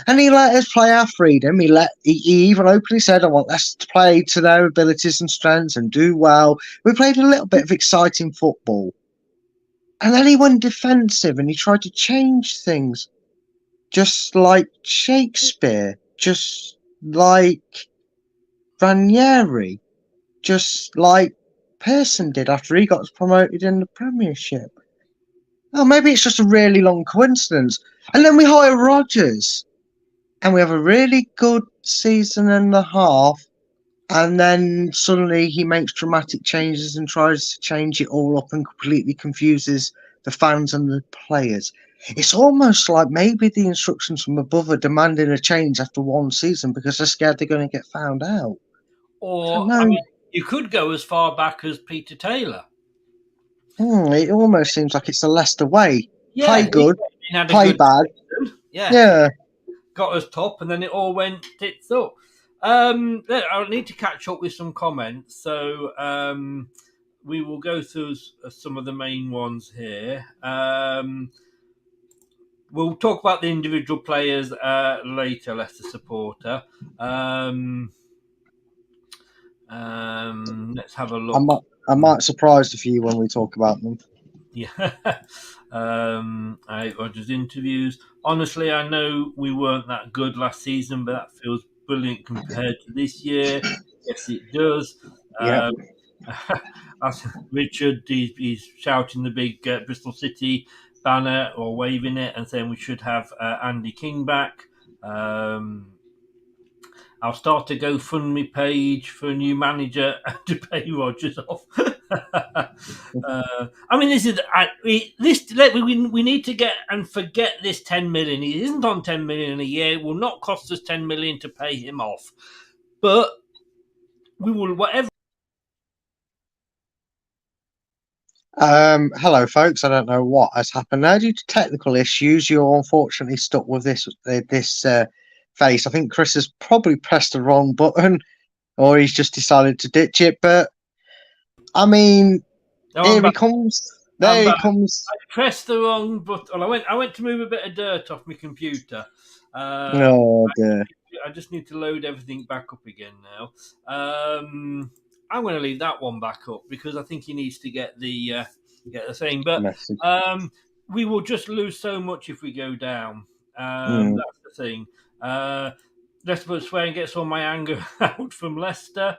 And he let us play our freedom. He even openly said, I want us to play to their abilities and strengths and do well. We played a little bit of exciting football. And then he went defensive and he tried to change things. Just like Shakespeare, just like Ranieri, just like Pearson did after he got promoted in the Premiership. Oh, maybe it's just a really long coincidence. And then we hire Rodgers, and we have a really good season and a half, and then suddenly he makes dramatic changes and tries to change it all up and completely confuses the fans and the players. It's almost like maybe the instructions from above are demanding a change after one season because they're scared they're going to get found out. Or, you could go as far back as Peter Taylor. It almost seems like it's the Leicester way. Yeah, play good, play bad. Yeah. Got us top, and then it all went tits up. I need to catch up with some comments, so we will go through some of the main ones here. We'll talk about the individual players later, Leicester supporter. Let's have a look. I might surprise a few when we talk about them. Yeah. Rodgers interviews. Honestly, I know we weren't that good last season, but that feels brilliant compared to this year. Yes, it does. Yeah. Richard, he's shouting the big Bristol City banner or waving it and saying we should have Andy King back. I'll start a GoFundMe page for a new manager to pay Rodgers off. I mean, we need to get and forget this 10 million. He isn't on 10 million a year. It will not cost us 10 million to pay him off, but we will whatever. Hello, folks. I don't know what has happened there due to technical issues. You're unfortunately stuck with this face. I think Chris has probably pressed the wrong button, or he's just decided to ditch it. But I mean, here he comes. There he comes. I pressed the wrong button. Well, I went to move a bit of dirt off my computer. Oh dear. I just need to load everything back up again now. I'm going to leave that one back up because I think he needs to get the thing. But we will just lose so much if we go down. That's the thing. Let's put swear and gets all my anger out from Leicester.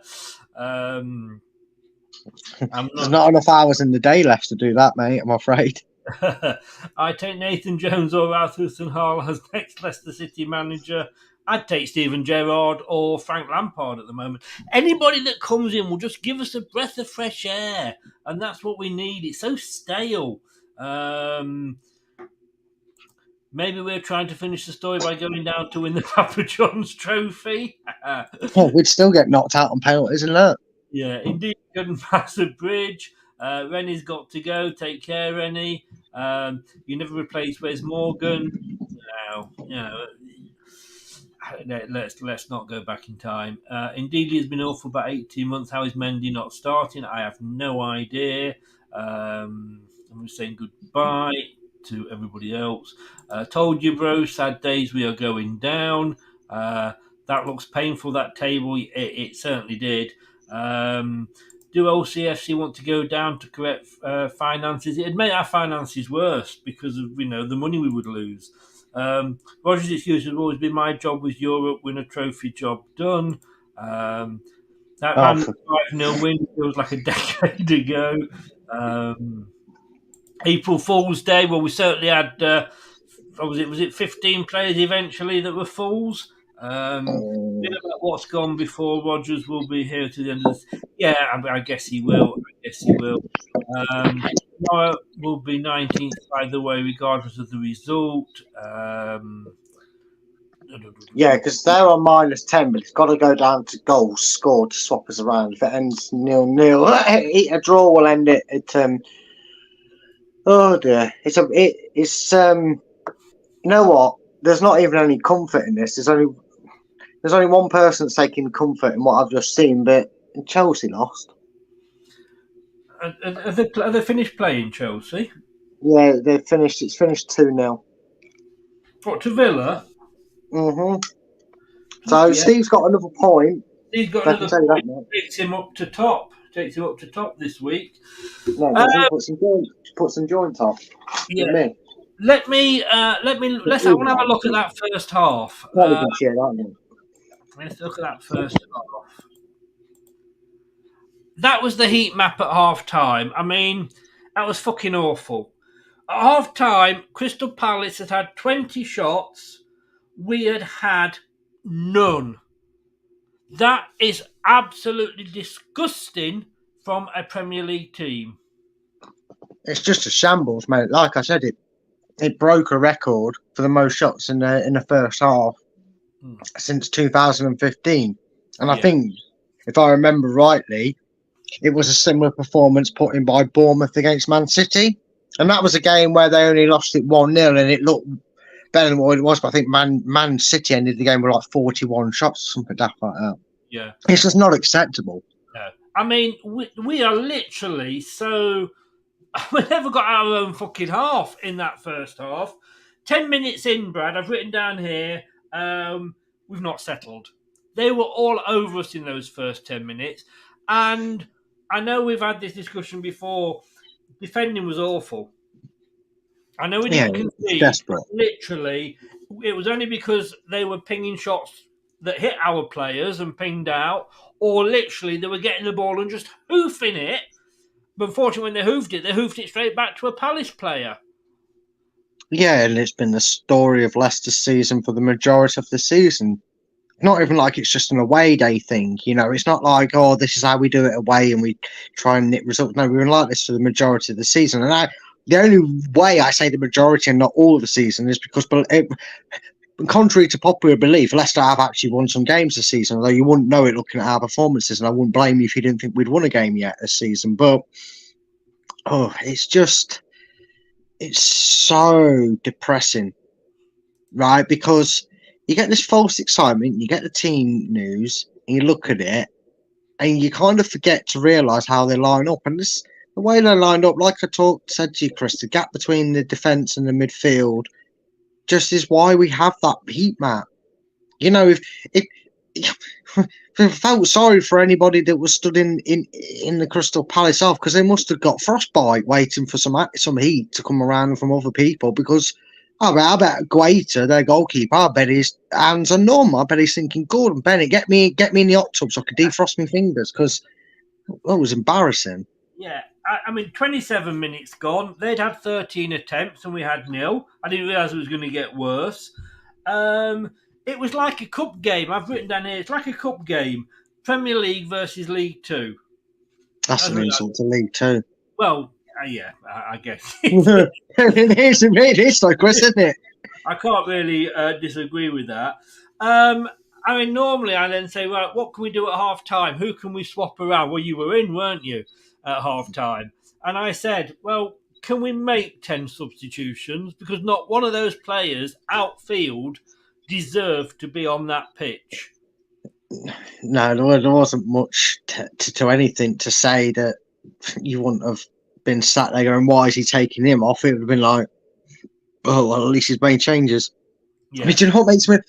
There's not enough hours in the day left to do that, mate, I'm afraid. I take Nathan Jones or Arthurson Hall as next Leicester City manager. I'd take Steven Gerrard or Frank Lampard at the moment. Anybody that comes in will just give us a breath of fresh air, and that's what we need. It's so stale. Maybe we're trying to finish the story by going down to win the Papa John's trophy. Well, we'd still get knocked out on penalties, isn't it? Yeah, indeed. Couldn't pass a bridge. Rennie's got to go. Take care, Rennie. You never replace Wes Morgan. Let's not go back in time. Indeed, he's been awful for about 18 months. How is Mendy not starting? I have no idea. I'm just saying goodbye to everybody else. Told you, bro, sad days, we are going down. That looks painful, that table. It certainly did. Do LCFC want to go down to correct finances? It'd make our finances worse because of the money we would lose. Rodgers' excuse has always been my job was Europe, win a trophy, job done. That 5-0 win feels like a decade ago. April Fool's Day, well, we certainly had, was it 15 players eventually that were fools? About what's gone before Rodgers will be here to the end of this. Yeah, I guess he will. Tomorrow will be 19th, by the way, regardless of the result. Yeah, because they're on -10, but it's got to go down to goals scored to swap us around. If it ends 0-0, a draw will end it at. Oh dear, it's you know what? There's not even any comfort in this. There's only one person that's taking comfort in what I've just seen, but Chelsea lost. Have they finished playing, Chelsea? Yeah, they finished. It's finished 2-0. What, to Villa? Mm-hmm. So yeah. Steve's got another point. He's got another point. Takes him up to top. This week. No, put some joint off. Yeah. Let's have a look at that first half. Let's look at that first half. That was the heat map at half time. I mean, that was fucking awful. At half time, Crystal Palace had 20 shots. We had none. That is absolutely disgusting from a Premier League team. It's just a shambles, mate. Like I said, it broke a record for the most shots in the first half since 2015. And I think, if I remember rightly, it was a similar performance put in by Bournemouth against Man City. And that was a game where they only lost it 1-0 and it looked better than what it was. But I think Man City ended the game with like 41 shots or something daft like that. Yeah. It's just not acceptable. No. I mean, we are literally so... We never got our own fucking half in that first half. 10 minutes in, Brad, I've written down here, we've not settled. They were all over us in those first 10 minutes. And I know we've had this discussion before. Defending was awful. I know we didn't concede. Desperate. Literally, it was only because they were pinging shots that hit our players and pinged out, or literally they were getting the ball and just hoofing it. But unfortunately, when they hoofed it straight back to a Palace player. Yeah, and it's been the story of Leicester's season for the majority of the season. Not even like it's just an away day thing, It's not like, oh, this is how we do it away and we try and nip results. No, we've been like this for the majority of the season. And the only way I say the majority and not all of the season is because, contrary to popular belief, Leicester have actually won some games this season, although you wouldn't know it looking at our performances, and I wouldn't blame you if you didn't think we'd won a game yet this season. But, it's so depressing, right? Because you get this false excitement, you get the team news, and you look at it, and you kind of forget to realise how they line up. And the way they lined up, like I said to you, Chris, the gap between the defence and the midfield just is why we have that heat map. If I felt sorry for anybody that was stood in the Crystal Palace off, because they must have got frostbite waiting for some heat to come around from other people. Because I bet Guaita, their goalkeeper, I bet his hands are numb. I bet he's thinking, "Gordon Bennett, get me in the hot tub so I could defrost my fingers," because it was embarrassing. Yeah, I mean, 27 minutes gone. They'd had 13 attempts and we had 0. I didn't realise it was going to get worse. It was like a cup game. I've written down here, it's like a cup game. Premier League versus League Two. That's an insult to League Two. Well, yeah, I guess. It is like Chris, isn't it? I can't really disagree with that. I mean, normally I then say, well, what can we do at half-time? Who can we swap around? Well, you were in, weren't you, at half-time? And I said, well, can we make 10 substitutions? Because not one of those players outfield deserved to be on that pitch. No, there wasn't much to anything to say that you wouldn't have been sat there going, why is he taking him off? It would have been like, oh, well, at least he's made changes. Yeah. But you know what makes me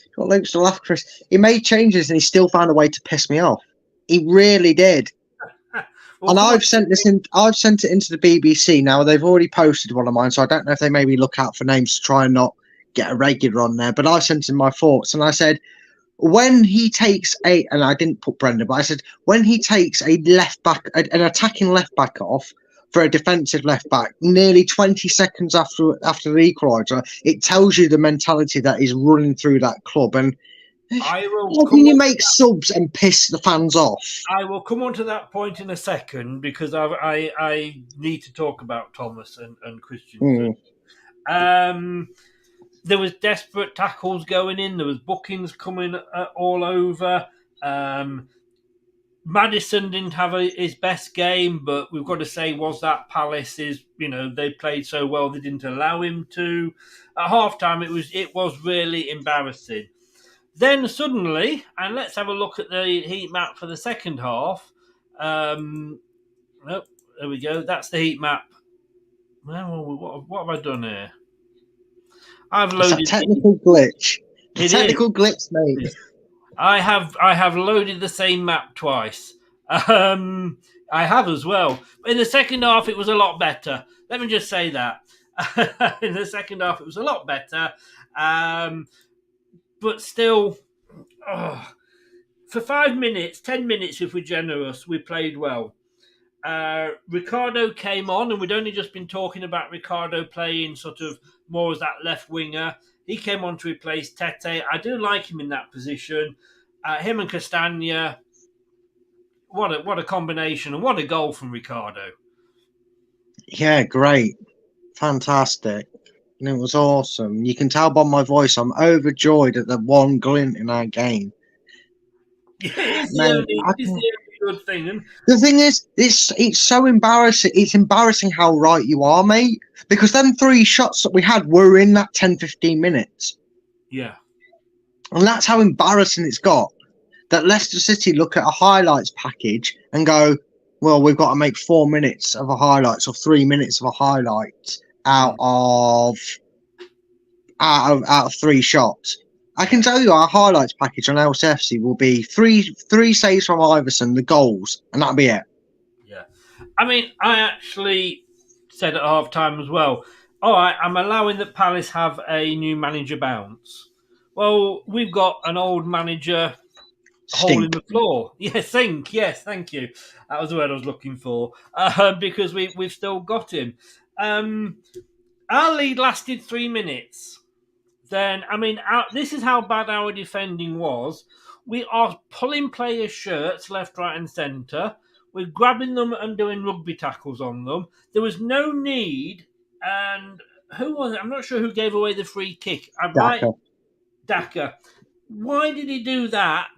laugh, Chris? He made changes and he still found a way to piss me off. He really did. Well, and I've sent it into the BBC. Now they've already posted one of mine, so I don't know if they maybe look out for names to try and not get a regular on there. But I sent in my thoughts, and I said, when he takes and I didn't put Brendan, but I said when he takes a left back, an attacking left back off for a defensive left back, nearly 20 seconds after the equaliser, it tells you the mentality that is running through that club. And how can you make subs and piss the fans off? I will come on to that point in a second, because I need to talk about Thomas and Christian. There was desperate tackles going in. There was bookings coming all over. Maddison didn't have his best game, but we've got to say, was that Palace's? They played so well they didn't allow him to. At halftime, it was really embarrassing. Then suddenly, and let's have a look at the heat map for the second half. There we go. That's the heat map. What have I done here? I've loaded it's a technical glitch. Technical glitch, mate. I have loaded the same map twice. I have as well. In the second half, it was a lot better. Let me just say that. In the second half, it was a lot better. But still, for 5 minutes, 10 minutes, if we're generous, we played well. Ricardo came on, and we'd only just been talking about Ricardo playing sort of more as that left winger. He came on to replace Tete. I do like him in that position. Him and Castagna, what a combination, and what a goal from Ricardo. Yeah, great. Fantastic. And it was awesome. You can tell by my voice I'm overjoyed at the one glint in our game. Yeah, it's the only good thing. And the thing is, it's so embarrassing. It's embarrassing how right you are, mate. Because them 3 shots that we had were in that 10-15 minutes. Yeah. And that's how embarrassing it's got. That Leicester City look at a highlights package and go, well, we've got to make 4 minutes of a highlights or 3 minutes of a highlight out of 3 shots. I can tell you our highlights package on LCFC will be three saves from Iverson, the goals, and that'll be it. Yeah. I mean, I actually said at half-time as well, all right, I'm allowing that Palace have a new manager bounce. Well, we've got an old manager hole in the floor. Yeah, sink. Yes, thank you. That was the word I was looking for. Because we've still got him. Our lead lasted 3 minutes. Then, I mean, this is how bad our defending was. We are pulling players' shirts left, right and centre. We're grabbing them and doing rugby tackles on them. There was no need. And who was it? I'm not sure who gave away the free kick. Daka. Why did he do that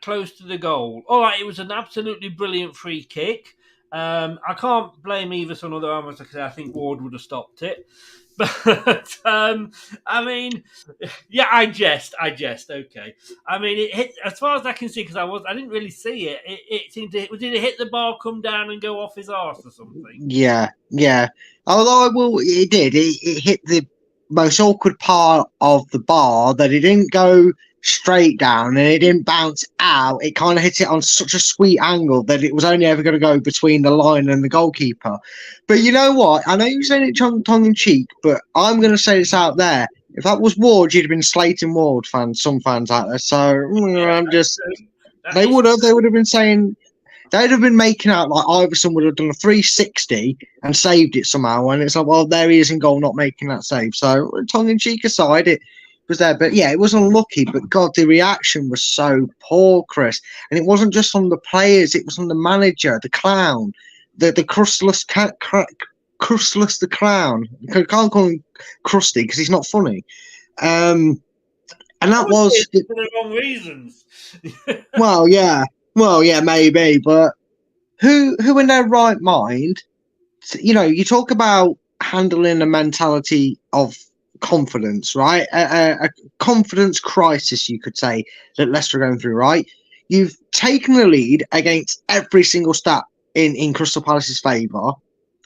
close to the goal? All right, it was an absolutely brilliant free kick. I can't blame either son or the other because I think Ward would have stopped it. But, I mean, yeah, I jest, okay. I mean, it hit, as far as I can see, because I didn't really see it, it seemed to, did it hit the bar, come down and go off his arse or something? Yeah. Although, it did. It hit the most awkward part of the bar, that it didn't go straight down and it didn't bounce out. It kind of hit it on such a sweet angle that it was only ever going to go between the line and the goalkeeper. But you know what? I know you're saying it tongue in cheek, but I'm going to say this out there. If that was Ward, you'd have been slating Ward fans, some fans out there. So I'm just, they would have been saying, they'd have been making out like Iverson would have done a 360 and saved it somehow. And it's like, well, there he is in goal, not making that save. So tongue in cheek aside, it was there. But yeah, it was unlucky. But God, the reaction was so poor, Chris. And it wasn't just from the players; it was from the manager, the clown, the crustless Crustless the clown. I can't call him Krusty because he's not funny. And that was for the wrong reasons. well, yeah, maybe. But who in their right mind? You know, you talk about handling a mentality of confidence, right? A confidence crisis, you could say, that Leicester are going through. Right, you've taken the lead against every single stat in Crystal Palace's favour.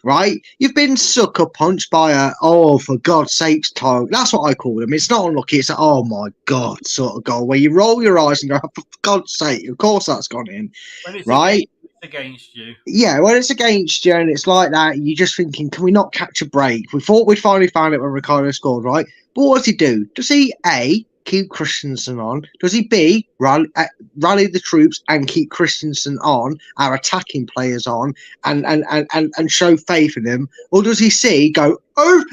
Right, you've been sucker punched by for God's sakes, Tyrone. That's what I call them. It's not unlucky. It's oh my God sort of goal where you roll your eyes and go, for God's sake, of course that's gone in. When it's right against you. Yeah, when it's against you and it's like that, you're just thinking, can we not catch a break? We thought we'd finally found it when Ricardo scored, right? But what does he do? Does he A, keep Christensen on? Does he B, rally the troops and keep Christensen on, our attacking players on, and show faith in him? Or does he C, go and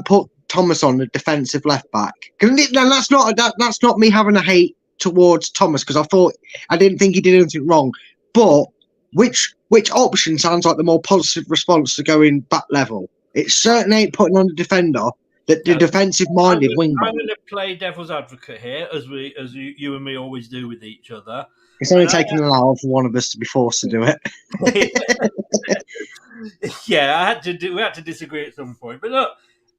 put Thomas on the defensive left back? That's not me having a hate towards Thomas, because I didn't think he did anything wrong. But which option sounds like the more positive response to going back level? It certainly ain't putting on the defender. The defensive-minded wing back. I'm going to play devil's advocate here, as you and me always do with each other. It's only taking an hour for one of us to be forced to do it. Yeah, we had to disagree at some point. But look,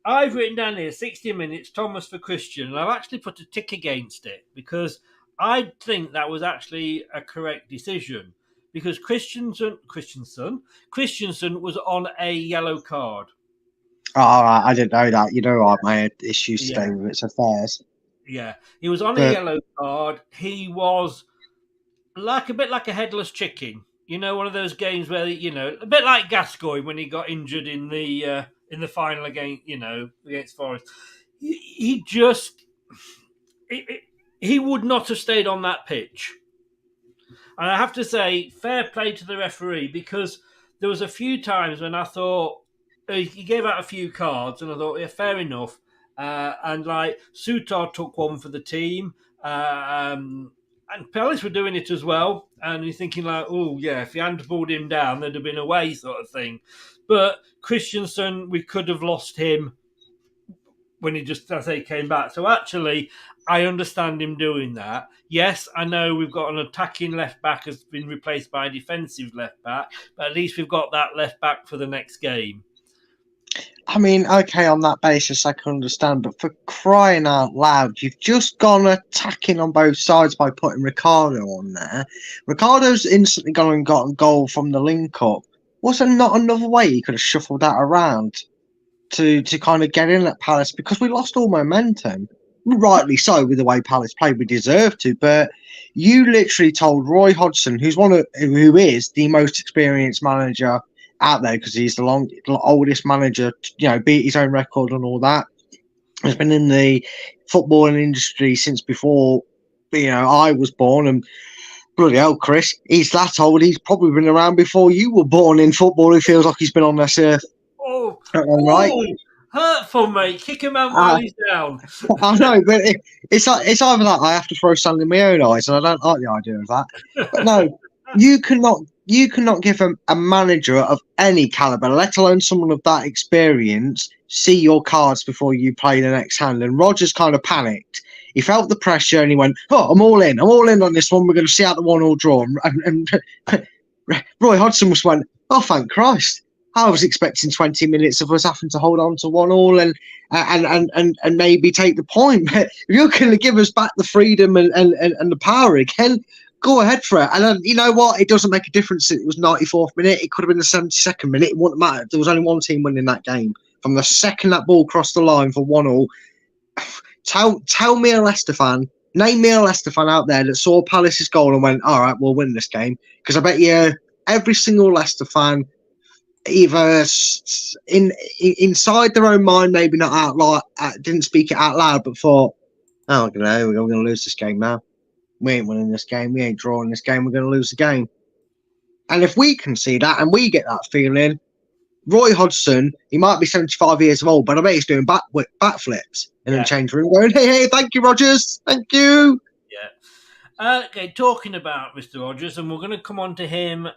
I've written down here 60 minutes, Thomas for Christian, and I've actually put a tick against it because I think that was actually a correct decision because Christensen was on a yellow card. Oh, I didn't know that. You know, I had issues today with its affairs. Yeah, he was on a yellow card. He was a bit like a headless chicken. You know, one of those games where a bit like Gascoigne when he got injured in the final against Forest. He would not have stayed on that pitch. And I have to say, fair play to the referee because there was a few times when I thought. He gave out a few cards, and I thought, yeah, fair enough. And like Sutar took one for the team, and Palace were doing it as well. And you're thinking like, oh yeah, if you hadn't pulled him down, there'd have been away sort of thing. But Christensen, we could have lost him when he just, as they came back. So actually, I understand him doing that. Yes, I know we've got an attacking left back has been replaced by a defensive left back, but at least we've got that left back for the next game. I mean, okay, on that basis, I can understand, but for crying out loud, you've just gone attacking on both sides by putting Ricardo on there. Ricardo's instantly gone and got a goal from the link-up. Was there not another way he could have shuffled that around to kind of get in at Palace? Because we lost all momentum. Rightly so, with the way Palace played, we deserved to, but you literally told Roy Hodgson, who is the most experienced manager out there because he's the oldest manager, beat his own record and all that. He's been in the footballing industry since before, I was born. And bloody hell, Chris, he's that old. He's probably been around before you were born in football. He feels like he's been on this earth. Oh, right? Hurtful, mate. Kick him out while he's down. I know, but it's either that I have to throw sand in my own eyes, and I don't like the idea of that. But no, you cannot give a manager of any caliber, let alone someone of that experience, see your cards before you play the next hand. And Rodgers kind of panicked. He felt the pressure and he went, "Oh, I'm all in on this one. We're going to see out the 1-1 draw." And Roy Hodgson just went, "Oh, thank Christ. I was expecting 20 minutes of us having to hold on to 1-1 and maybe take the point. But if you're going to give us back the freedom and the power again, go ahead for it." And you know what? It doesn't make a difference. It was 94th minute. It could have been the 72nd minute. It wouldn't matter. There was only one team winning that game. From the second that ball crossed the line for 1-1, Tell me a Leicester fan. Name me a Leicester fan out there that saw Palace's goal and went, all right, we'll win this game. Because I bet you every single Leicester fan, either inside their own mind, maybe not out loud, didn't speak it out loud, but thought, oh, no, we're going to lose this game now. We ain't winning this game. We ain't drawing this game. We're going to lose the game. And if we can see that and we get that feeling, Roy Hodgson, he might be 75 years old, but I bet he's doing backflips in the change room going, hey, thank you, Rodgers. Thank you. Yeah. Okay, talking about Mr. Rodgers, and we're going to come on to him.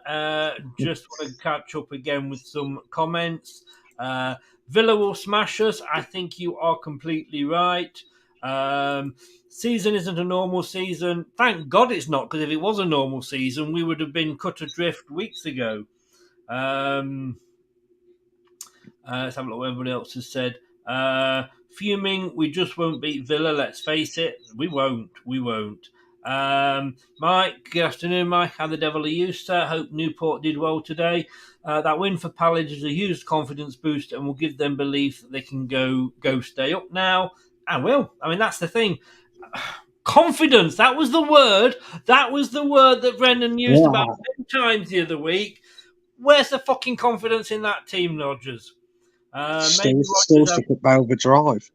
Just want to catch up again with some comments. Villa will smash us. I think you are completely right. Season isn't a normal season. Thank God it's not, because if it was a normal season, we would have been cut adrift weeks ago. Let's have a look what everybody else has said. Fuming, we just won't beat Villa, let's face it. We won't. Mike, good afternoon, Mike. How the devil are you, sir? Hope Newport did well today. That win for Palace is a huge confidence boost and will give them belief that they can go stay up now. And will. I mean, that's the thing. Confidence, that was the word. That was the word that Brendan used about 10 times the other week. Where's the fucking confidence in that team, Rodgers? Still stuck at overdrive.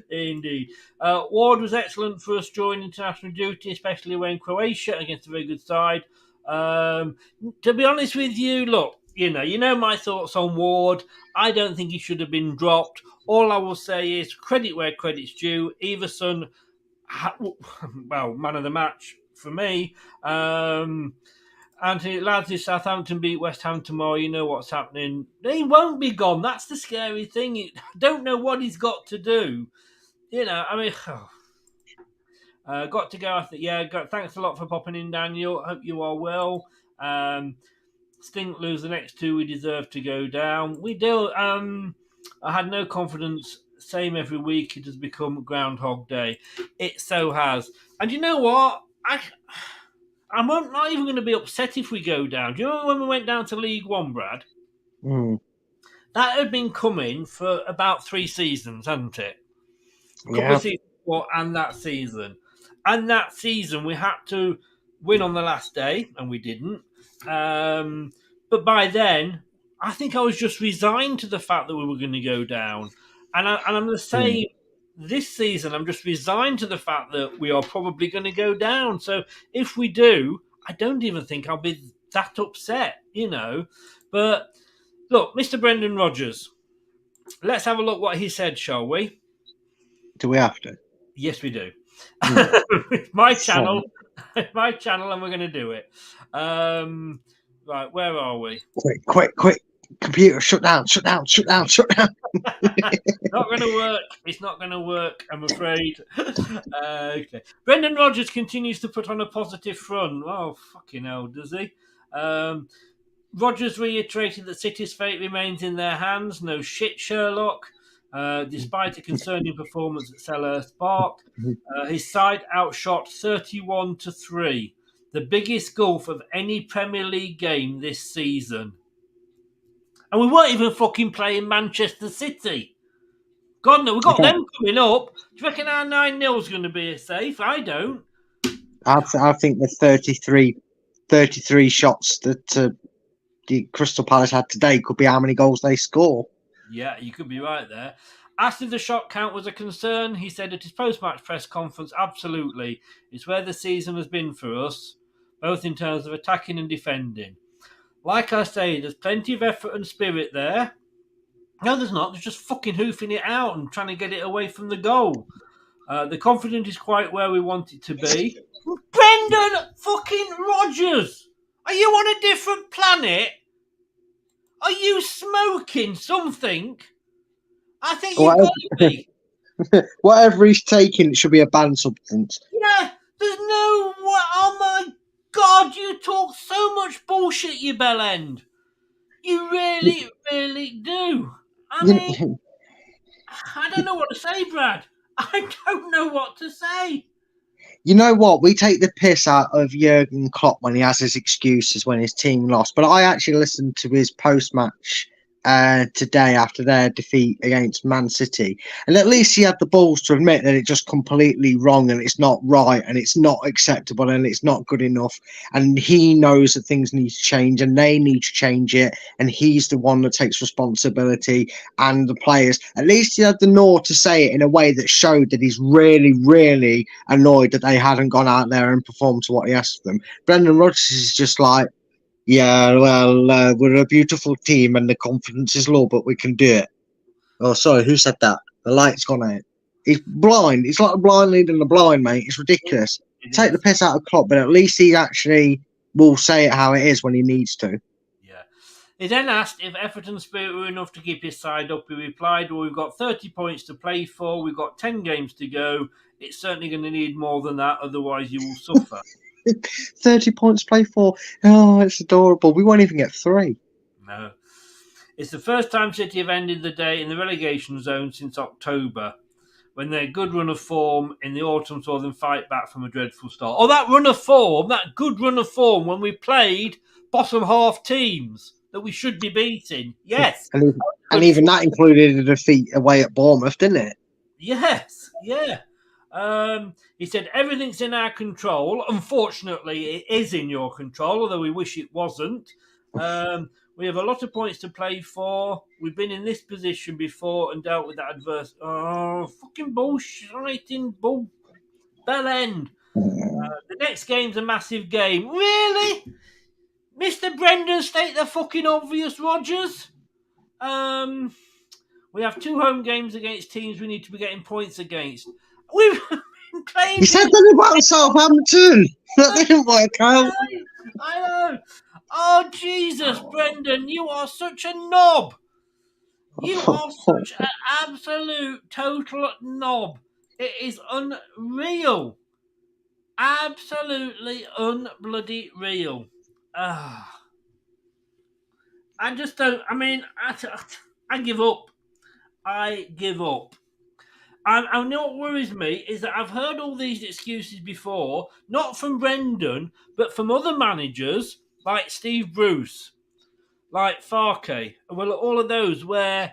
Indeed. Ward was excellent for us during international duty, especially when Croatia against a very good side. To be honest with you, look, you know my thoughts on Ward. I don't think he should have been dropped. All I will say is credit where credit's due. Everson, man of the match for me. Anthony, lads, if Southampton beat West Ham tomorrow, you know what's happening. He won't be gone. That's the scary thing. You don't know what he's got to do. Got to go. I think, thanks a lot for popping in, Daniel. Hope you are well. Stink lose the next two. We deserve to go down. We do. I had no confidence. Same every week. It has become Groundhog Day. It so has. And you know what? I'm not even going to be upset if we go down. Do you remember when we went down to League One, Brad? That had been coming for about 3 seasons, hadn't it? A couple of seasons before and that season. And that season we had to win on the last day, and we didn't. But by then, I think I was just resigned to the fact that we were going to go down. And I'm the same. This season, I'm just resigned to the fact that we are probably going to go down. So if we do, I don't even think I'll be that upset, But look, Mr. Brendan Rodgers, let's have a look what he said, shall we? Do we have to? Yes, we do. It's my channel, and we're going to do it. Right, where are we? Quick. Computer, shut down. Not going to work. It's not going to work, I'm afraid. Okay. Brendan Rodgers continues to put on a positive front. Oh, fucking hell, does he? Rodgers reiterated that City's fate remains in their hands. No shit, Sherlock. Despite a concerning performance at Selhurst Park, his side outshot 31-3, the biggest gulf of any Premier League game this season. And we weren't even fucking playing Manchester City. God, no, we've got them coming up. Do you reckon our 9-0 is going to be safe? I don't. I think the 33 shots that the Crystal Palace had today could be how many goals they score. Yeah, you could be right there. Asked if the shot count was a concern, he said at his post-match press conference, absolutely. It's where the season has been for us, both in terms of attacking and defending. Like I say, there's plenty of effort and spirit there. No, there's not. They're just fucking hoofing it out and trying to get it away from the goal. The confidence is quite where we want it to be. Brendan fucking Rodgers! Are you on a different planet? Are you smoking something? I think you've got to be. Whatever he's taking, it should be a banned substance. Yeah, there's no... Oh my God, you talk so much bullshit, you bell end. You really, really do. I mean, I don't know what to say, Brad. I don't know what to say. You know what? We take the piss out of Jurgen Klopp when he has his excuses when his team lost. But I actually listened to his post-match today after their defeat against Man City, and at least he had the balls to admit that it's just completely wrong and it's not right and it's not acceptable and it's not good enough, and he knows that things need to change and they need to change it, and he's the one that takes responsibility, and the players, at least he had the nerve to say it in a way that showed that he's really, really annoyed that they hadn't gone out there and performed to what he asked of them. Brendan Rodgers is just like, yeah, well, we're a beautiful team and the confidence is low, but we can do it. Oh, sorry, who said that? The light's gone out. He's blind. He's like a blind leading the blind, mate. It's ridiculous. Take the piss out of Klopp, but at least he actually will say it how it is when he needs to. Yeah. He then asked if Everton's spirit were enough to keep his side up. He replied, well, we've got 30 points to play for. We've got 10 games to go. It's certainly going to need more than that, otherwise you will suffer. 30 points to play for. Oh, it's adorable. We won't even get 3. No. It's the first time City have ended the day in the relegation zone since October, when their good run of form in the autumn saw them fight back from a dreadful start. Oh, that run of form, that good run of form when we played bottom half teams that we should be beating. Yes. And even that included a defeat away at Bournemouth, didn't it? Yes, yeah. He said, everything's in our control. Unfortunately, it is in your control, although we wish it wasn't. We have a lot of points to play for. We've been in this position before and dealt with that adverse... Oh, fucking bullshit. Bell end. The next game's a massive game. Really? Mr. Brendan, state the fucking obvious, Rodgers. We have 2 home games against teams we need to be getting points against. We've been playing... He said that about Southampton. That didn't work out. I know. Oh, Jesus, Brendan, you are such a knob. You are such an absolute, total knob. It is unreal. Absolutely unbloody real. I just don't... I mean, I give up. I give up. And what worries me is that I've heard all these excuses before, not from Brendan, but from other managers like Steve Bruce, like Farke, well, all of those where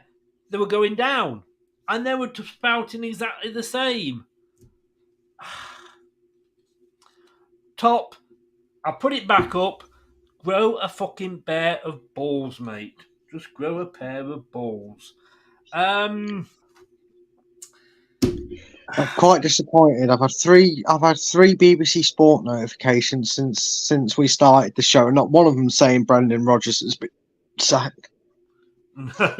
they were going down and they were spouting exactly the same. Top, I'll put it back up. Grow a fucking pair of balls, mate. Just grow a pair of balls. I'm quite disappointed. I've had three BBC Sport notifications since we started the show, and not one of them saying Brendan Rodgers has been sacked. No.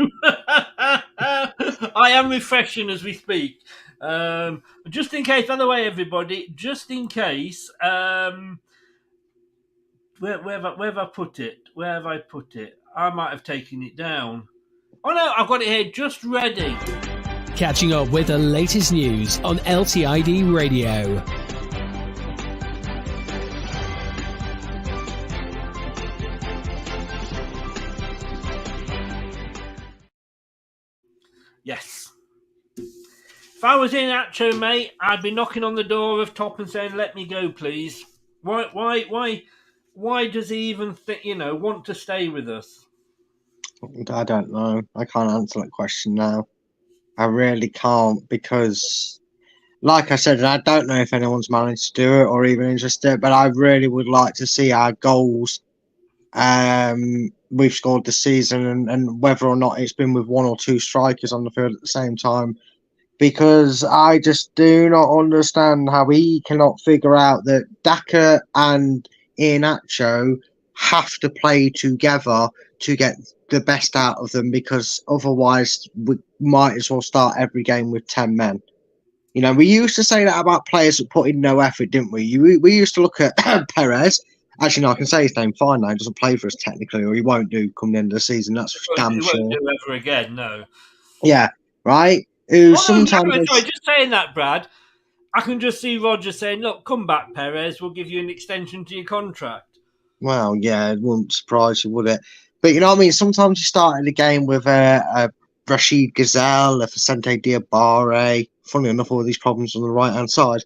I am refreshing as we speak. Just in case, by the way, everybody, just in case, where have I put it? Where have I put it? I might have taken it down. Oh no, I've got it here, just ready. Catching up with the latest news on LTID Radio. Yes. If I was in Atcho, mate, I'd be knocking on the door of Top and saying, "Let me go, please." Why does he even want to stay with us? I don't know. I can't answer that question now. I really can't, because, like I said, I don't know if anyone's managed to do it or even interested, but I really would like to see our goals we've scored this season, and whether or not it's been with 1 or 2 strikers on the field at the same time, because I just do not understand how he cannot figure out that Daka and Iheanacho have to play together to get the best out of them, because otherwise we might as well start every game with 10 men. You know, we used to say that about players that put in no effort, didn't we? We used to look at Perez. Actually, no, I can say his name fine now. He doesn't play for us technically, or he won't do come the end of the season. That's for damn sure. He won't do ever again, no. Yeah, right? Sorry, just saying that, Brad. I can just see Rodgers saying, "Look, come back, Perez. We'll give you an extension to your contract." Well, yeah, it wouldn't surprise you, would it? But you know what I mean? Sometimes you start the game with a Rashid Gazelle, a Vicente Diabare. Funny enough, all these problems on the right-hand side.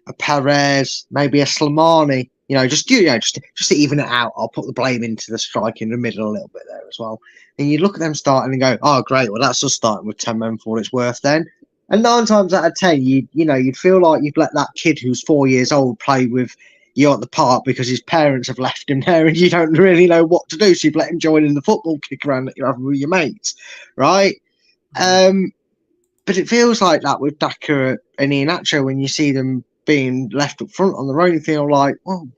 A Perez, maybe a Slimani. Just to even it out, I'll put the blame into the strike in the middle a little bit there as well. And you look at them starting and go, oh, great, well, that's us starting with 10 men for what it's worth then. And 9 times out of 10, you'd feel like you'd let that kid who's 4 years old play with you at the park because his parents have left him there and you don't really know what to do. So you've let him join in the football kick around that you're having with your mates, right? But it feels like that with Daka and Iheanacho when you see them being left up front on their own. You feel like, well,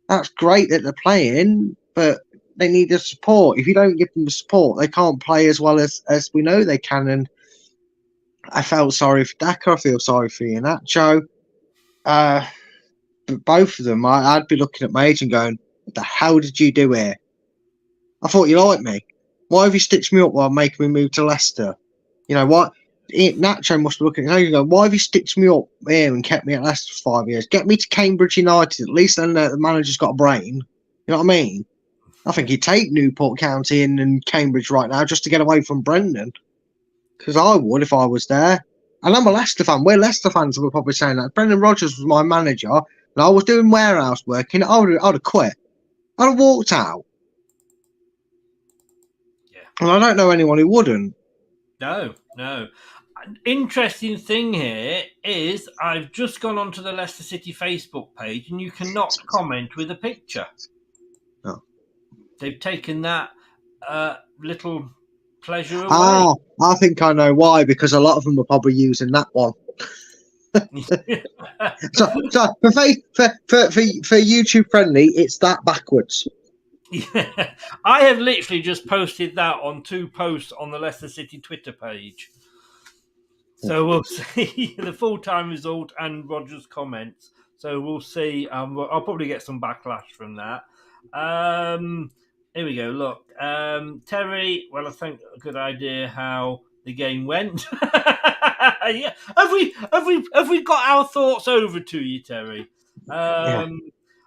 that's great that they're playing, but they need the support. If you don't give them the support, they can't play as well as we know they can. And I felt sorry for Daka. I feel sorry for Iheanacho. But both of them, I'd be looking at my agent going, what the hell did you do here? I thought you liked me. Why have you stitched me up while making me move to Leicester? You know what? Nacho must be looking at you go, why have you stitched me up here and kept me at Leicester for 5 years? Get me to Cambridge United. At least then the manager's got a brain. You know what I mean? I think he'd take Newport County and Cambridge right now just to get away from Brendan. Because I would if I was there. And I'm a Leicester fan. We're Leicester fans, and we're probably saying that. Brendan Rodgers was my manager, and I was doing warehouse work, and I'd have quit. I'd have walked out. Yeah. And I don't know anyone who wouldn't. No. An interesting thing here is I've just gone onto the Leicester City Facebook page and you cannot comment with a picture. No. They've taken that little pleasure away. Ah, I think I know why, because a lot of them are probably using that one. so for YouTube friendly, it's that backwards. Yeah. I have literally just posted that on 2 posts on the Leicester City Twitter page. So we'll see the full-time result and Rodgers' comments. So we'll see. I'll probably get some backlash from that. Here we go. Look, Terry. Well, I think a good idea how the game went. Yeah. Have we got our thoughts over to you, Terry? Yeah.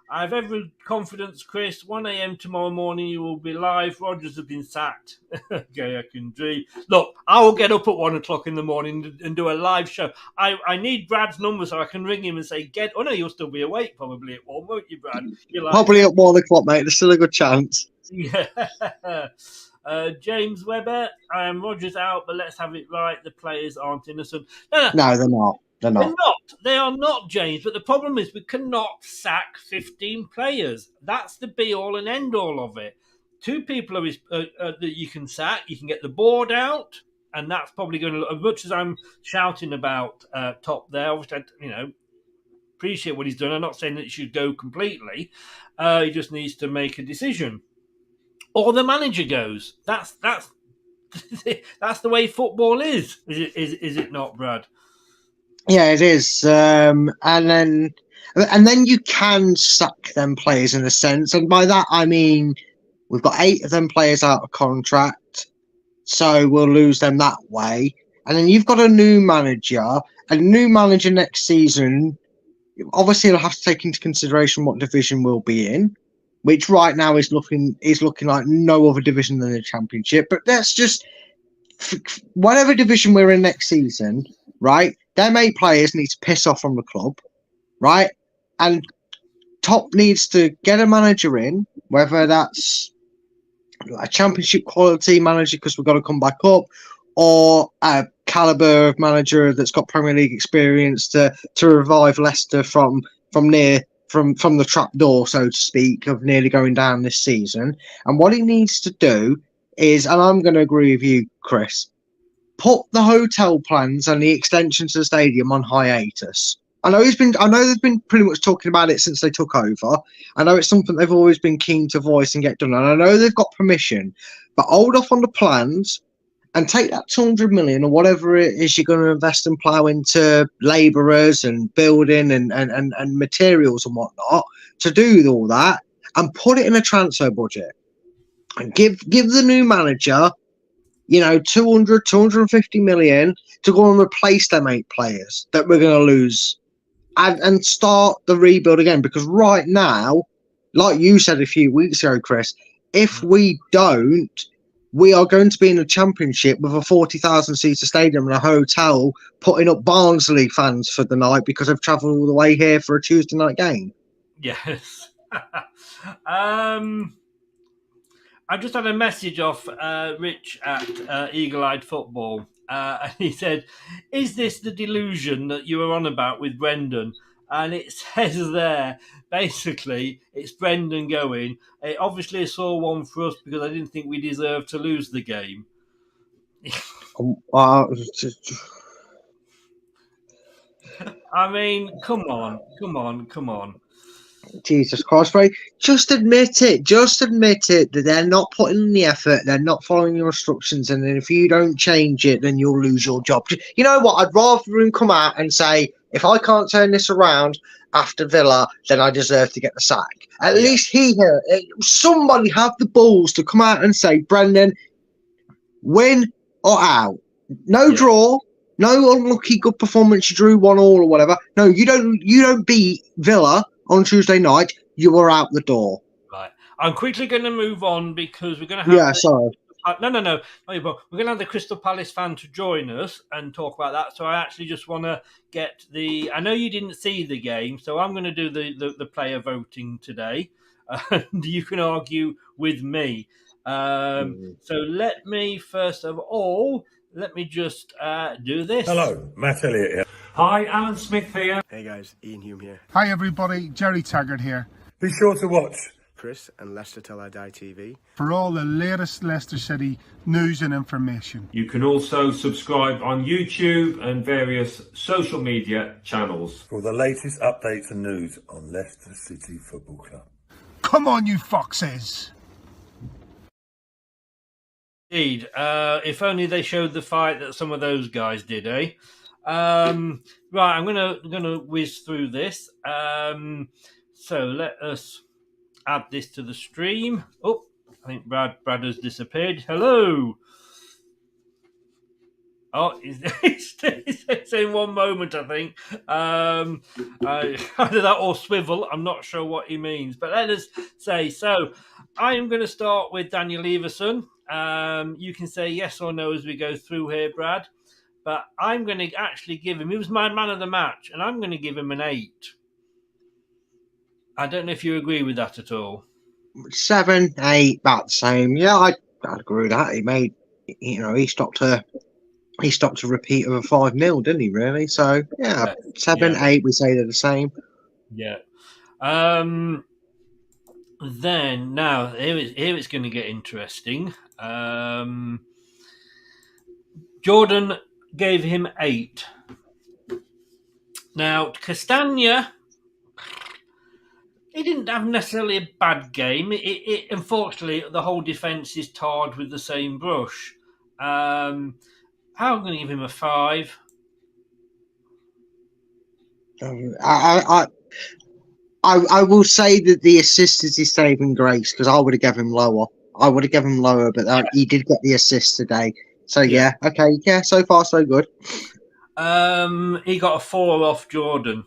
I have every confidence, Chris. 1 a.m. tomorrow morning, you will be live. Rodgers has been sacked. Okay, I can dream. Look, I will get up at 1 o'clock in the morning and do a live show. I need Brad's number so I can ring him and say, oh no, you'll still be awake probably at 1, won't you, Brad? Probably at 1 o'clock, mate. There's still a good chance. Yeah. James Webber, Rodgers out, but let's have it right. The players aren't innocent. No, they're not. They are not, James. But the problem is we cannot sack 15 players. That's the be-all and end-all of it. 2 people that you can sack. You can get the board out, and that's probably going to look, as much as I'm shouting about Top there, obviously, appreciate what he's done. I'm not saying that he should go completely. He just needs to make a decision. Or the manager goes. That's that's the way football is. Is it not, Brad? Yeah, it is. And then you can sack them players in a sense. And by that, I mean, we've got 8 of them players out of contract. So we'll lose them that way. And then you've got a new manager. A new manager next season, obviously he'll have to take into consideration what division we'll be in, which right now is looking like no other division than the Championship. But that's just whatever division we're in next season, right? Them 8 players need to piss off from the club, right? And Top needs to get a manager in, whether that's a Championship quality manager because we've got to come back up, or a calibre of manager that's got Premier League experience to revive Leicester from the trap door, so to speak, of nearly going down this season. And what he needs to do is, and I'm going to agree with you, Chris, put the hotel plans and the extension to the stadium on hiatus. I know they've been pretty much talking about it since they took over. I know it's something they've always been keen to voice and get done. And I know they've got permission, but hold off on the plans and take that 200 million or whatever it is you're going to invest and plough into labourers and building and materials and whatnot to do all that, and put it in a transfer budget and give the new manager, 250 million to go and replace them 8 players that we're going to lose and start the rebuild again. Because right now, like you said a few weeks ago, Chris, if we don't, we are going to be in the Championship with a 40,000-seater stadium and a hotel putting up Barnsley fans for the night because they've travelled all the way here for a Tuesday night game. Yes. I just had a message off Rich at Eagle Eyed Football. And he said, "Is this the delusion that you were on about with Brendan?" And it says there, basically, it's Brendan going, "It obviously saw one for us because I didn't think we deserved to lose the game." I mean, come on. Jesus Christ, right? Just admit it. Just admit it that they're not putting in the effort. They're not following your instructions. And then if you don't change it, then you'll lose your job. You know what? I'd rather him come out and say, if I can't turn this around after Villa, then I deserve to get the sack. At least somebody have the balls to come out and say, Brendan, win or out. No draw. No unlucky good performance. You drew 1-1 or whatever. No, you don't beat Villa on Tuesday night. You are out the door. Right. I'm quickly going to move on because we're going to have... sorry. No. We're going to have the Crystal Palace fan to join us and talk about that. So I actually just want to get the... I know you didn't see the game, so I'm going to do the player voting today. And you can argue with me. So let me, first of all... Let me just do this. Hello, Matt Elliott here. Hi, Alan Smith here. Hey guys, Ian Hume here. Hi everybody, Jerry Taggart here. Be sure to watch Chris and Leicester Till I Die TV for all the latest Leicester City news and information. You can also subscribe on YouTube and various social media channels for the latest updates and news on Leicester City Football Club. Come on, you foxes! Indeed. If only they showed the fight that some of those guys did, eh? Right, I'm gonna whiz through this. So let us add this to the stream. Oh, I think Brad has disappeared. Hello. Oh, it's in one moment, I think. Either that or swivel. I'm not sure what he means, but let us say so. I am going to start with Daniel Everson. You can say yes or no as we go through here, Brad. But I'm going to actually give him... He was my man of the match, and I'm going to give him an 8. I don't know if you agree with that at all. 7, 8, about the same. Yeah, I'd agree with that. He made... he stopped a repeat of a 5-0, didn't he, really? So, 7, 8, we say they're the same. Yeah. Then, now, here it's going to get interesting. Jordan gave him 8. Now, Castagna, he didn't have necessarily a bad game. It unfortunately, the whole defence is tarred with the same brush. I'm going to give him a 5. I will say that the assist is his saving grace because I would have given him lower. But he did get the assist today. So okay, so far so good. He got a 4 off Jordan.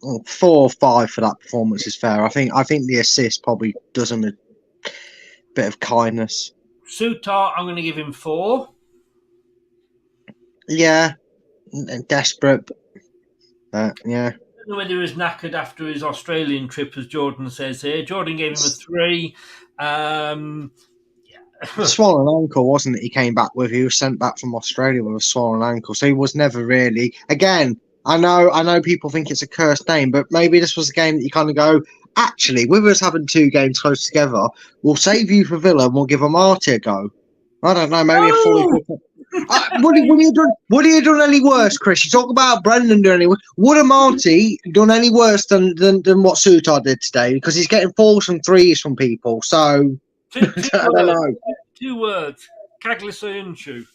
4 or 5 for that performance is fair. I think the assist probably does him a bit of kindness. Sutar, I'm going to give him 4. Yeah, desperate, but yeah. I don't know whether he was knackered after his Australian trip, as Jordan says here. Jordan gave him a 3. Swollen ankle, wasn't it? He came back with. He was sent back from Australia with a swollen ankle, so he was never really. Again, I know people think it's a cursed name, but maybe this was a game that you kind of go, actually, with us having 2 games close together, we'll save you for Villa and we'll give Amarty a go. I don't know, maybe a fully. Would he have done any worse, Chris? You talk about Brendan doing any worse. Would Amarty done any worse than what Sutar did today? Because he's getting 4s and 3s from people. So Two I don't know. 2 words. Kaglisoyuncu.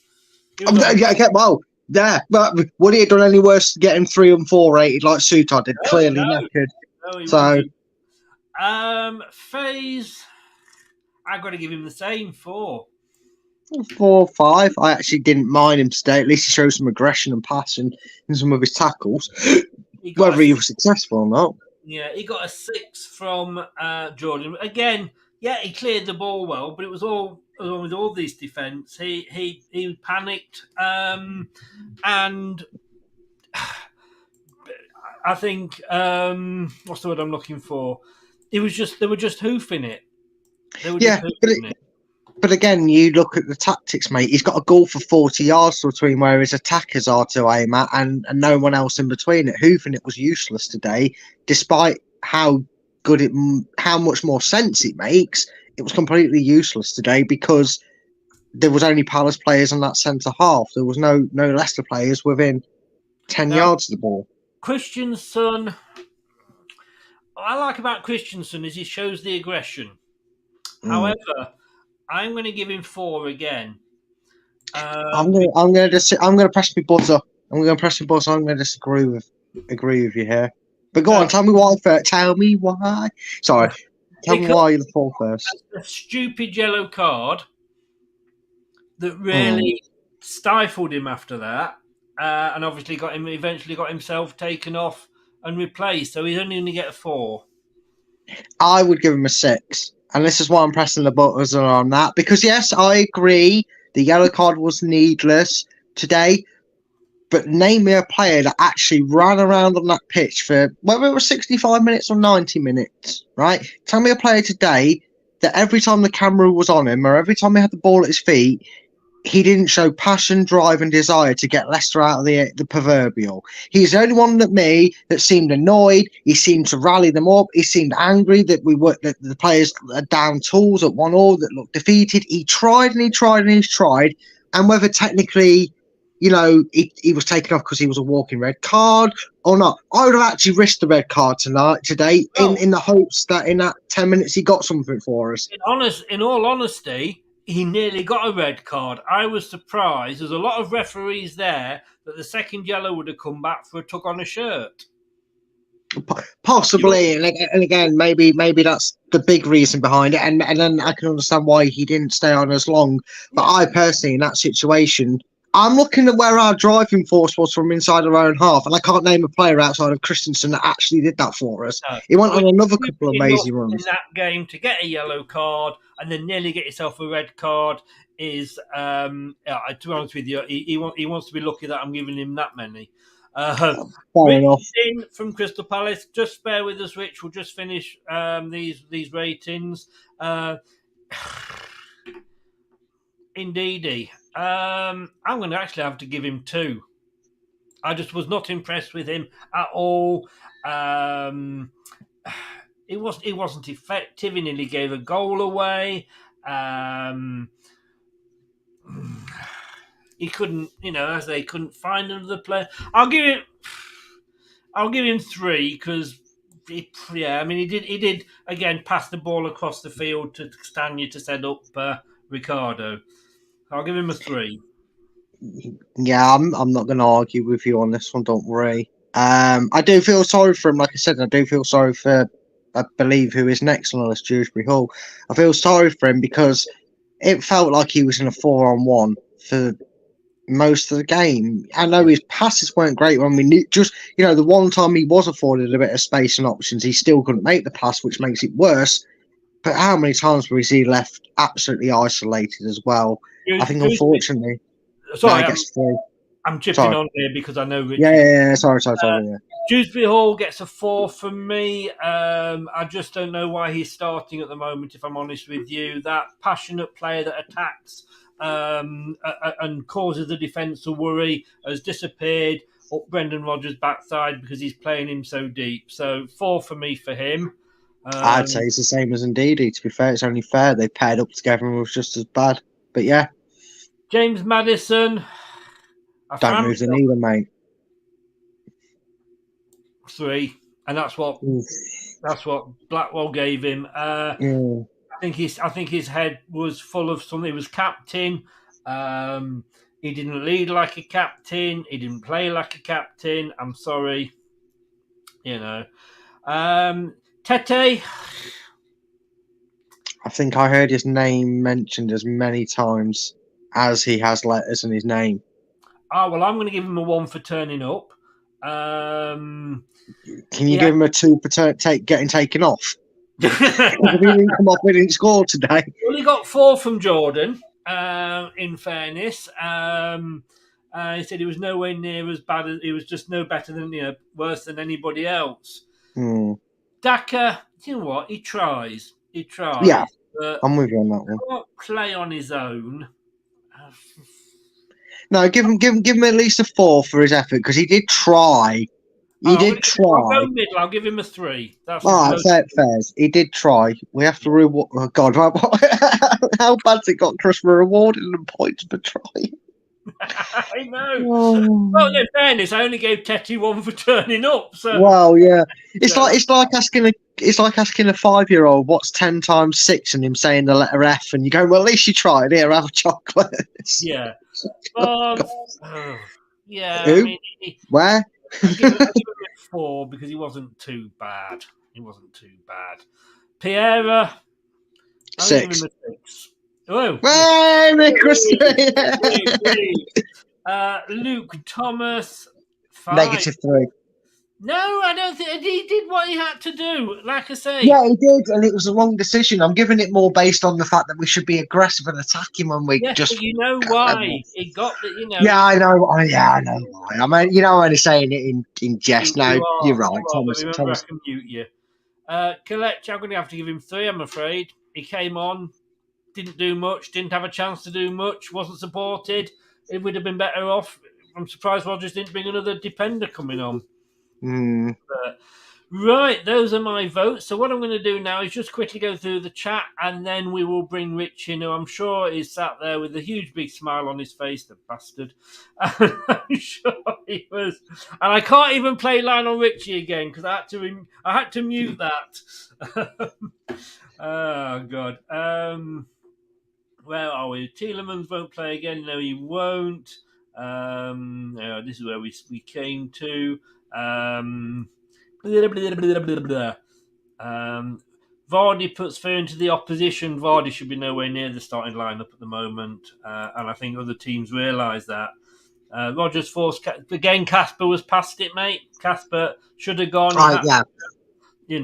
Well, there. But would he have done any worse getting 3 and 4 rated like Sutar did? Clearly knackered. No, so FaZe, I've got to give him the same 4. 4, 5. I actually didn't mind him today. At least he showed some aggression and passion in some of his tackles. Whether he was successful or not. Yeah, he got a 6 from Jordan. Again, he cleared the ball well, but it was all along with all these defence. He panicked, and I think what's the word I'm looking for? They were just hoofing it. But again, you look at the tactics, mate. He's got a goal for 40 yards between where his attackers are to aim at, and no one else in between it. Hoofing it was useless today, despite how much more sense it makes. It was completely useless today because there was only Palace players on that centre half. There was no Leicester players within 10 yards of the ball. Christensen, what I like about Christensen is he shows the aggression. However, I'm going to give him 4 again. I'm going to press my buzzer. I'm going to disagree with you here. But go on, tell me why first. Tell me why. Sorry, tell me why you're the 4 first. A stupid yellow card that really stifled him after that, and obviously eventually got himself taken off and replaced. So he's only going to get a 4. I would give him a 6. And this is why I'm pressing the buttons on that. Because, yes, I agree, the yellow card was needless today. But name me a player that actually ran around on that pitch for, whether it was 65 minutes or 90 minutes, right? Tell me a player today that every time the camera was on him or every time he had the ball at his feet, he didn't show passion, drive and desire to get Leicester out of the proverbial. He's the only one that seemed annoyed. He seemed to rally them up. He seemed angry that the players are down tools at 1-1, that looked defeated. He tried and he tried and he's tried. And whether technically, he was taken off because he was a walking red card or not, I would have actually risked the red card today in the hopes that in that 10 minutes he got something for us. In all honesty, he nearly got a red card. I was surprised. There's a lot of referees there that the second yellow would have come back for a tug on a shirt. Possibly, and again, maybe that's the big reason behind it, and then I can understand why he didn't stay on as long. But I personally, in that situation, I'm looking at where our driving force was from inside our own half, and I can't name a player outside of Christensen that actually did that for us. No. He went on another couple of amazing runs. In that game, to get a yellow card and then nearly get yourself a red card is, to be honest with you, he wants to be lucky that I'm giving him that many. Fair enough. From Crystal Palace, just bear with us, Rich. We'll just finish these ratings. Indeedy. I'm going to actually have to give him 2. I just was not impressed with him at all. It wasn't effective. He nearly gave a goal away. He couldn't, as they couldn't find another player. I'll give him 3 because, he did again pass the ball across the field to Stanya to set up Ricardo. I'll give him a 3. Yeah, I'm not going to argue with you on this one. Don't worry. I do feel sorry for him. Like I said, I do feel sorry for, I believe, who is next on the list, Dewsbury Hall. I feel sorry for him because it felt like he was in a 4-on-1 for most of the game. I know his passes weren't great when we knew, the one time he was afforded a bit of space and options, he still couldn't make the pass, which makes it worse. But how many times was he left absolutely isolated as well? I think, unfortunately... Sorry, I'm chipping on here because I know Richard. Yeah. Sorry. Dewsbury Hall gets a 4 from me. I just don't know why he's starting at the moment, if I'm honest with you. That passionate player that attacks and causes the defence to worry has disappeared up Brendan Rodgers' backside because he's playing him so deep. So 4 for me for him. I'd say it's the same as Ndidi. To be fair, it's only fair they paired up together and it was just as bad. But yeah. James Maddison. Don't move the needle, mate. 3, and that's what Blackwell gave him. I think his head was full of something. He was captain. He didn't lead like a captain. He didn't play like a captain. I'm sorry. Tete. I think I heard his name mentioned as many times as he has letters in his name. Oh, well, I'm going to give him a 1 for turning up. Can you give him a 2 for getting taken off? He didn't come off, he didn't score today. Well, he got 4 from Jordan, in fairness. He said he was nowhere near as bad as he was, just no better than worse than anybody else. Daka, you know what? He tries. Yeah, But I'm with you on that one. Can't play on his own. No, give him at least a 4 for his effort because he did try. I'll go middle. I'll give him a 3. That's fairs. He did try. We have to reward. Oh God, how bad's it got, Chris? We're rewarding them points for trying. I know. Well, in fairness, I only gave Tetty 1 for turning up. So. Well, yeah, it's like asking a 5-year-old what's 10 times 6 and him saying the letter F, and you go, well, at least you tried. Here, have a chocolate. Yeah. Yeah. Who? I mean, Where? I give him a 4 because he wasn't too bad. Piera, 6. Oh, Luke Thomas, 5. -3. No, I don't think he did what he had to do. Like I say, yeah, he did, and it was a wrong decision. I'm giving it more based on the fact that we should be aggressive and attacking when we just. But you know why he got the. Yeah, I know. I know why. I mean, I'm only saying it in jest. No, you're right, Thomas. Remember, I can mute you. Kelechi, I'm going to have to give him 3. I'm afraid he came on, didn't do much, didn't have a chance to do much, wasn't supported. It would have been better off. I'm surprised Rodgers didn't bring another defender coming on. Right, those are my votes. So what I'm going to do now is just quickly go through the chat, and then we will bring Rich in, who I'm sure is sat there with a huge big smile on his face, the bastard. I'm sure he was. And I can't even play Lionel Richie again because I had to mute that. Oh God. Where are we? Tielemans won't play again. No, he won't. This is where we came to. Vardy puts fear into the opposition. Vardy should be nowhere near the starting lineup at the moment, and I think other teams realise that. Rodgers forced again. Casper was past it, mate. Casper should have gone. Yeah,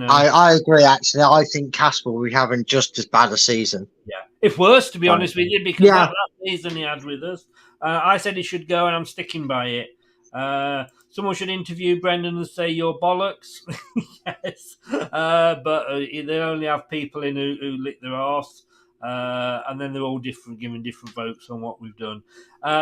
I agree. Actually, I think Casper will be having just as bad a season. Yeah, if worse, to be honest with you, because that season he had with us. I said he should go, and I'm sticking by it. Someone should interview Brendan and say you're bollocks. Yes, but they only have people in who lick their arse, and then they're all different, giving different votes on what we've done.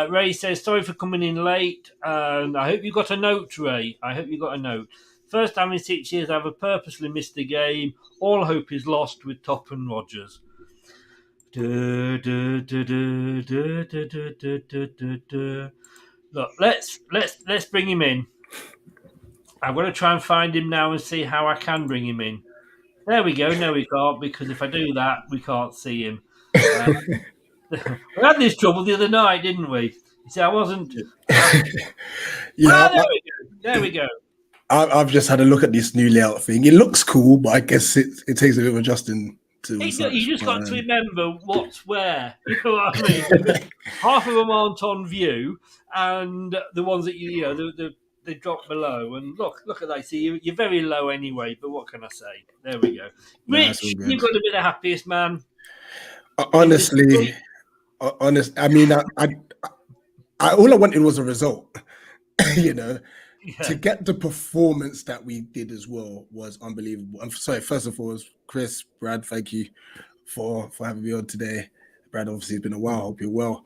Ray says sorry for coming in late, and I hope you got a note, Ray. I hope you got a note. First time in 6 years I've purposely missed a game. All hope is lost with Top and Rodgers. Look, let's bring him in. I'm going to try and find him now and see how I can bring him in. There we go. No, we can't, because if I do that, we can't see him. We had this trouble the other night, didn't we? You see, I wasn't. There we go. I've just had a look at this new layout thing. It looks cool, but I guess it takes a bit of adjusting. You just got to remember what's where. You know what I mean? Half of them aren't on view, and the ones that they drop below. And look at that. See, you're very low anyway. But what can I say? There we go. Rich, you've got to be the happiest man. Honestly, I mean, I all I wanted was a result. To get the performance that we did as well was unbelievable. I'm sorry, first of all, Chris, Brad, thank you for having me on today. Brad, obviously, it's been a while. Hope you're well.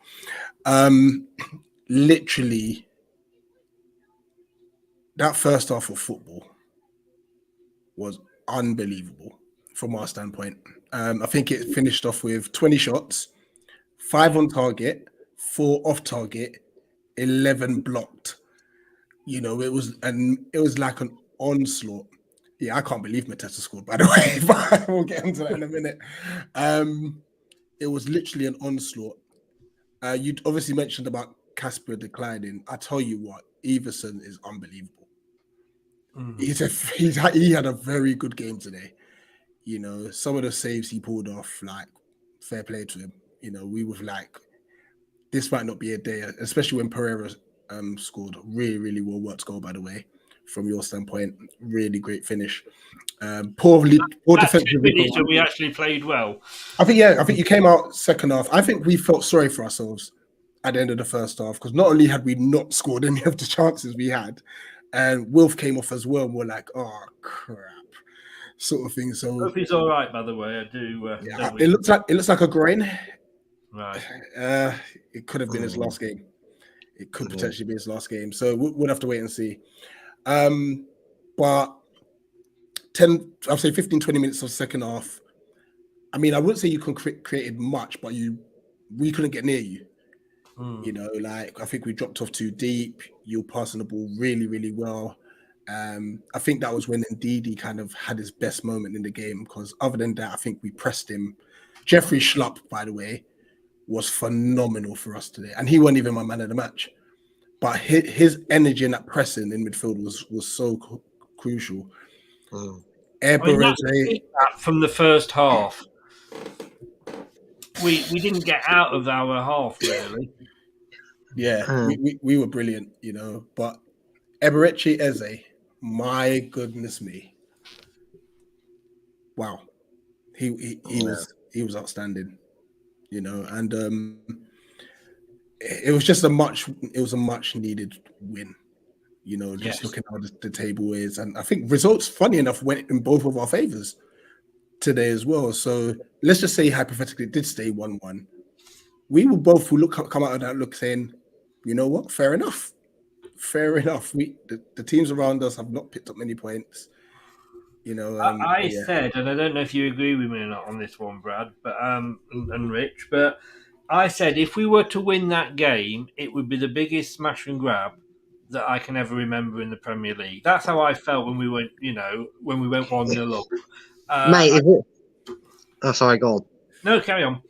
Literally, that first half of football was unbelievable from our standpoint. I think it finished off with 20 shots, 5 on target, 4 off target, 11 blocked. It was like an onslaught. Yeah, I can't believe Mateta scored, by the way, but we'll get into that in a minute. It was literally an onslaught. You'd obviously mentioned about Casper declining. I tell you what, Everson is unbelievable. He had a very good game today. Some of the saves he pulled off, like, fair play to him. We were like, this might not be a day, especially when Pereira scored. Really, really well worked goal, by the way, from your standpoint. Really great finish. Poor defensive. We actually played well. I think you came out second half. I think we felt sorry for ourselves at the end of the first half, because not only had we not scored any of the chances we had, and Wilf came off as well, and we're like, oh crap, sort of thing. So hope he's all right, by the way. I do. it looks like a groin. Right. It could have been his last game. It could potentially be his last game. So we'll have to wait and see. But 15, 20 minutes of second half. I mean, I wouldn't say you created much, but we couldn't get near you. You know, like I think we dropped off too deep. You were passing the ball really, really well. I think that was when Ndidi kind of had his best moment in the game, because other than that, I think we pressed him. Jeffrey Schlupp, by the way, was phenomenal for us today, and he wasn't even my man of the match. But his energy in that pressing in midfield was so crucial. From the first half, we didn't get out of our half really. Yeah, we were brilliant, you know. But Eberechi Eze, my goodness me, wow, he was outstanding, you know. And it was a much needed win, you know. Just looking at how the table is, and I think results, funny enough, went in both of our favors today as well. So let's just say hypothetically it did stay 1-1. We will both come out of that look saying, you know what, fair enough. The teams around us have not picked up many points. You know, I said, and I don't know if you agree with me or not on this one, Brad, but and Rich, but I said if we were to win that game, it would be the biggest smash and grab that I can ever remember in the Premier League. That's how I felt when we went 1-0 up. Mate, sorry, go on. No, carry on.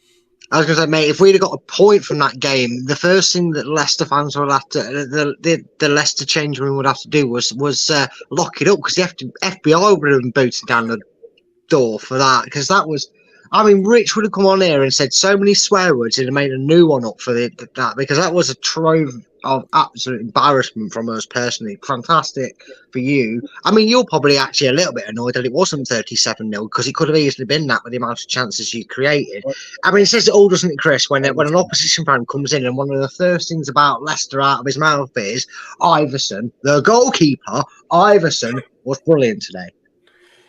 I was going to say, mate, if we'd have got a point from that game, the first thing that Leicester fans would have to, the Leicester change room would have to do was lock it up, because the FBI would have been booted down the door for that. Because that was, I mean, Rich would have come on here and said so many swear words, he'd have made a new one up for that, because that was a trove of absolute embarrassment from us personally. Fantastic for you. I mean, you're probably actually a little bit annoyed that it wasn't 37-0, because it could have easily been that with the amount of chances you created. I mean, it says it all, doesn't it, Chris, when an opposition fan comes in and one of the first things about Leicester out of his mouth is Iverson, the goalkeeper, Iverson was brilliant today.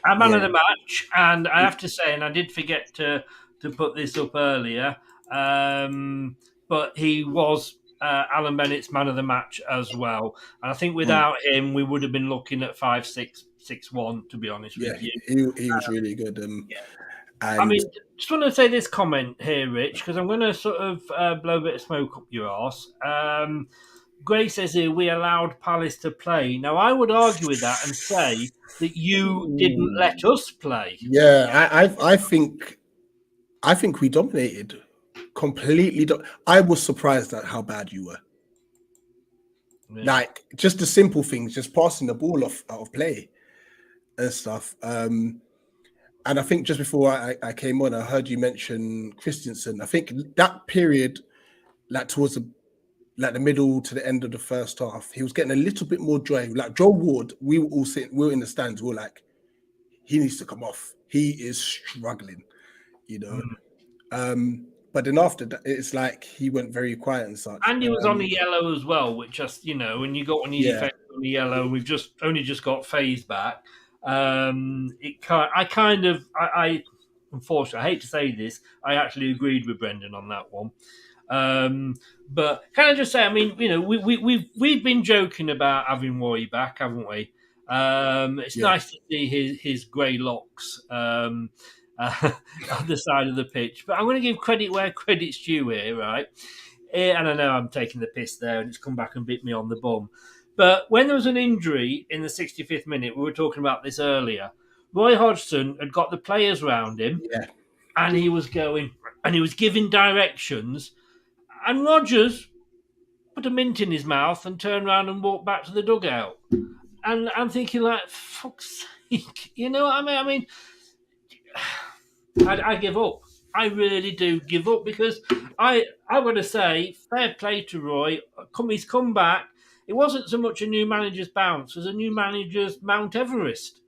I'm man of the match, and I have to say, and I did forget to put this up earlier, but he was Alan Bennett's man of the match as well. And I think without him, we would have been looking at 5-6, 6-1, to be honest with you. He was really good. I mean, just want to say this comment here, Rich, because I'm going to sort of blow a bit of smoke up your arse. Gray says here, we allowed Palace to play. Now, I would argue with that and say that you didn't let us play. Yeah, I think we dominated. Completely. I was surprised at how bad you were. Yeah. Like, just the simple things, just passing the ball out of play and stuff. And I think just before I came on, I heard you mention Christensen. I think that period, like towards the middle to the end of the first half, he was getting a little bit more joy. Like Joe Ward, we were all sitting, we were in the stands, we were like, he needs to come off. He is struggling, you know. But then after that, it's like he went very quiet and such. And he was on the yellow as well, which just, you know, when you got one easy effect on the yellow, we've only just got Faze back. I unfortunately, I hate to say this, I actually agreed with Brendan on that one. But can I just say, I mean, you know, we've been joking about having Roy back, haven't we? It's nice to see his grey locks on the side of the pitch. But I'm going to give credit where credit's due here, right? And I know I'm taking the piss there, and it's come back and bit me on the bum. But when there was an injury in the 65th minute, we were talking about this earlier, Roy Hodgson had got the players round him, and he was giving directions, and Rodgers put a mint in his mouth and turned around and walked back to the dugout. And I'm thinking, like, fuck's sake, you know what I mean? I mean, I give up. I really do give up, because I got to say, fair play to Roy. He's come back. It wasn't so much a new manager's bounce as a new manager's Mount Everest.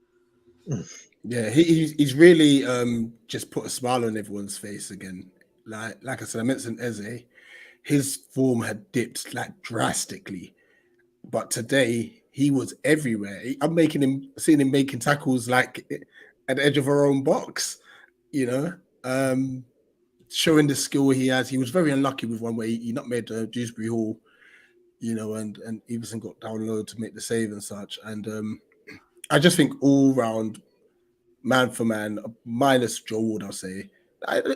Yeah, he's really just put a smile on everyone's face again. Like I said, I mentioned Eze. his form had dipped like drastically. But today he was everywhere. I'm seeing him making tackles like at the edge of our own box, you know, showing the skill he has. He was very unlucky with one where he not made Dewsbury Hall, you know, and Everson got down low to make the save and such. And I just think all round, man for man, minus Joe Ward, I'll say,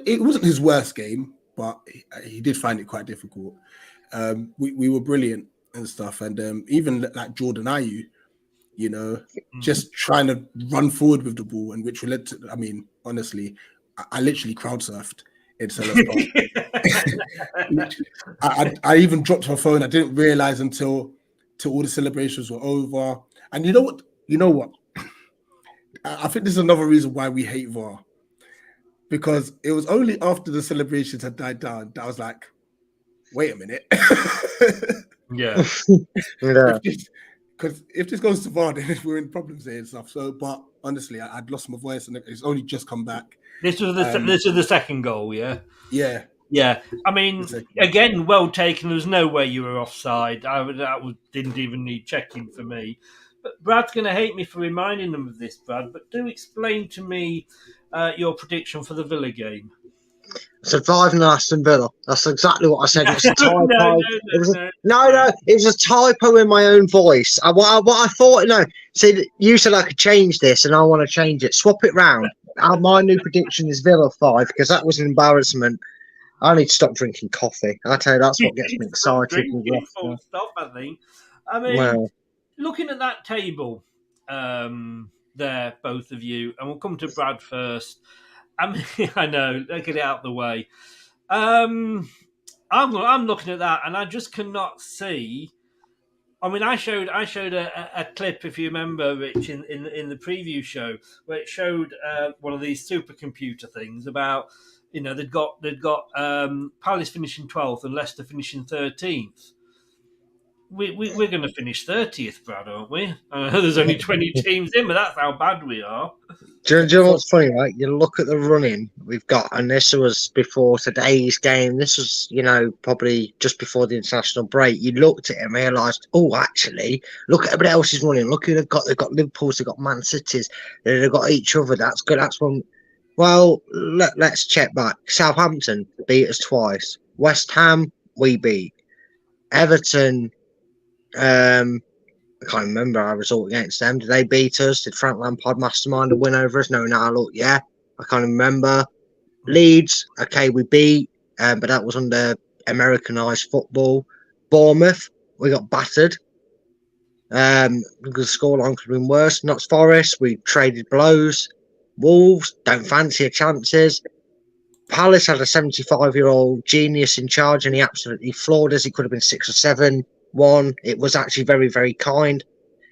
it wasn't his worst game, but he did find it quite difficult. We were brilliant and stuff, and even like Jordan Ayew, you know, just trying to run forward with the ball, and which led to, I mean, honestly, I literally crowd surfed in Selhurst Park. I even dropped my phone. I didn't realize until all the celebrations were over. And you know what? I think this is another reason why we hate VAR, because it was only after the celebrations had died down that I was like, wait a minute. Yeah. Because if this goes to VAR, then we're in problems there and stuff. So, but honestly, I'd lost my voice and it's only just come back. This was the second goal, yeah? Yeah. Yeah. I mean, again, well taken. There was no way you were offside. Didn't even need checking for me. But Brad's going to hate me for reminding them of this, Brad. But do explain to me your prediction for the Villa game. I said 5-0 Aston Villa. That's exactly what I said. It was a typo. It was a typo in my own voice. What I thought, see, you said I could change this, and I want to change it. Swap it round. My new prediction is Villa 5, because that was an embarrassment. I need to stop drinking coffee. I tell you, that's what gets me excited. Full stop, I think. I mean, looking at that table there, both of you, and we'll come to Brad first. I mean, I know, let's get it out of the way. I'm looking at that, and I just cannot see. I mean, I showed a clip, if you remember, Rich, in the preview show, where it showed one of these supercomputer things about, you know, they'd got Palace finishing 12th and Leicester finishing 13th. We're going to finish 30th, Brad, aren't we? I know there's only 20 teams in, but that's how bad we are. Do you know what's funny, right? You look at the running we've got, and this was before today's game. This was, you know, probably just before the international break. You looked at it and realised, oh, actually, look at everybody else's running. Look who they've got. They've got Liverpool's, they've got Man City's, they've got each other. That's good. That's one. Well, let's check back. Southampton beat us twice. West Ham, we beat. Everton, I can't remember our result against them. Did they beat us? Did Frank Lampard mastermind a win over us? No, look, yeah. I can't remember. Leeds, okay, we beat, but that was under Americanised football. Bournemouth, we got battered. The scoreline could have been worse. Notts Forest, we traded blows. Wolves, don't fancy our chances. Palace had a 75-year-old genius in charge, and he absolutely floored us. He could have been 6 or 7. It was actually very, very kind.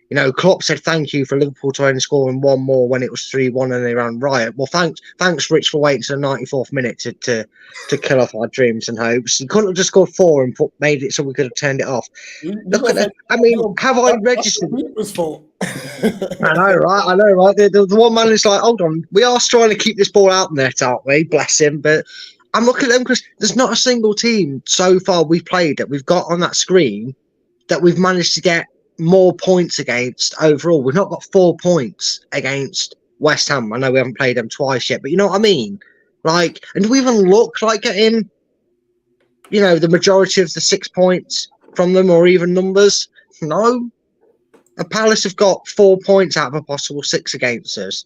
You know, Klopp said thank you for Liverpool to only scoring one more when it was 3-1 and they ran riot. Well, thanks, Rich, for waiting to the 94th minute to kill off our dreams and hopes. You couldn't have just scored 4 and made it so we could have turned it off. Look at that. I mean, have I registered? I know, right? The one man is like, hold on, we are trying to keep this ball out in net, aren't we? Bless him, but I'm looking at them because there's not a single team so far we've played that we've got on that screen that we've managed to get more points against overall. We've not got 4 points against West Ham. I know we haven't played them twice yet, but you know what I mean? Like, and do we even look like getting, you know, the majority of the 6 points from them or even numbers? No. And Palace have got 4 points out of a possible 6 against us.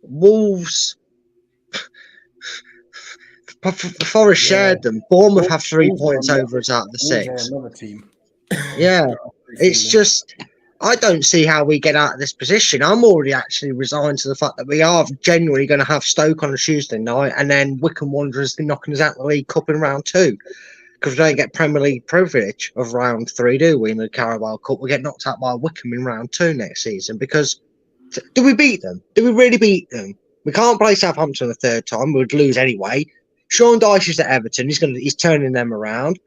Wolves, Forest shared them. Bournemouth have 3 points over us out of the 6. Another team. Yeah, it's just, I don't see how we get out of this position. I'm already actually resigned to the fact that we are genuinely going to have Stoke on a Tuesday night, and then Wycombe Wanderers knocking us out of the League Cup in round 2, because we don't get Premier League privilege of round 3, do we? In the Carabao Cup, we get knocked out by Wycombe in round 2 next season. Because do we beat them? Do we really beat them? We can't play Southampton the third time. We'd lose anyway. Sean Dyche is at Everton. He's turning them around.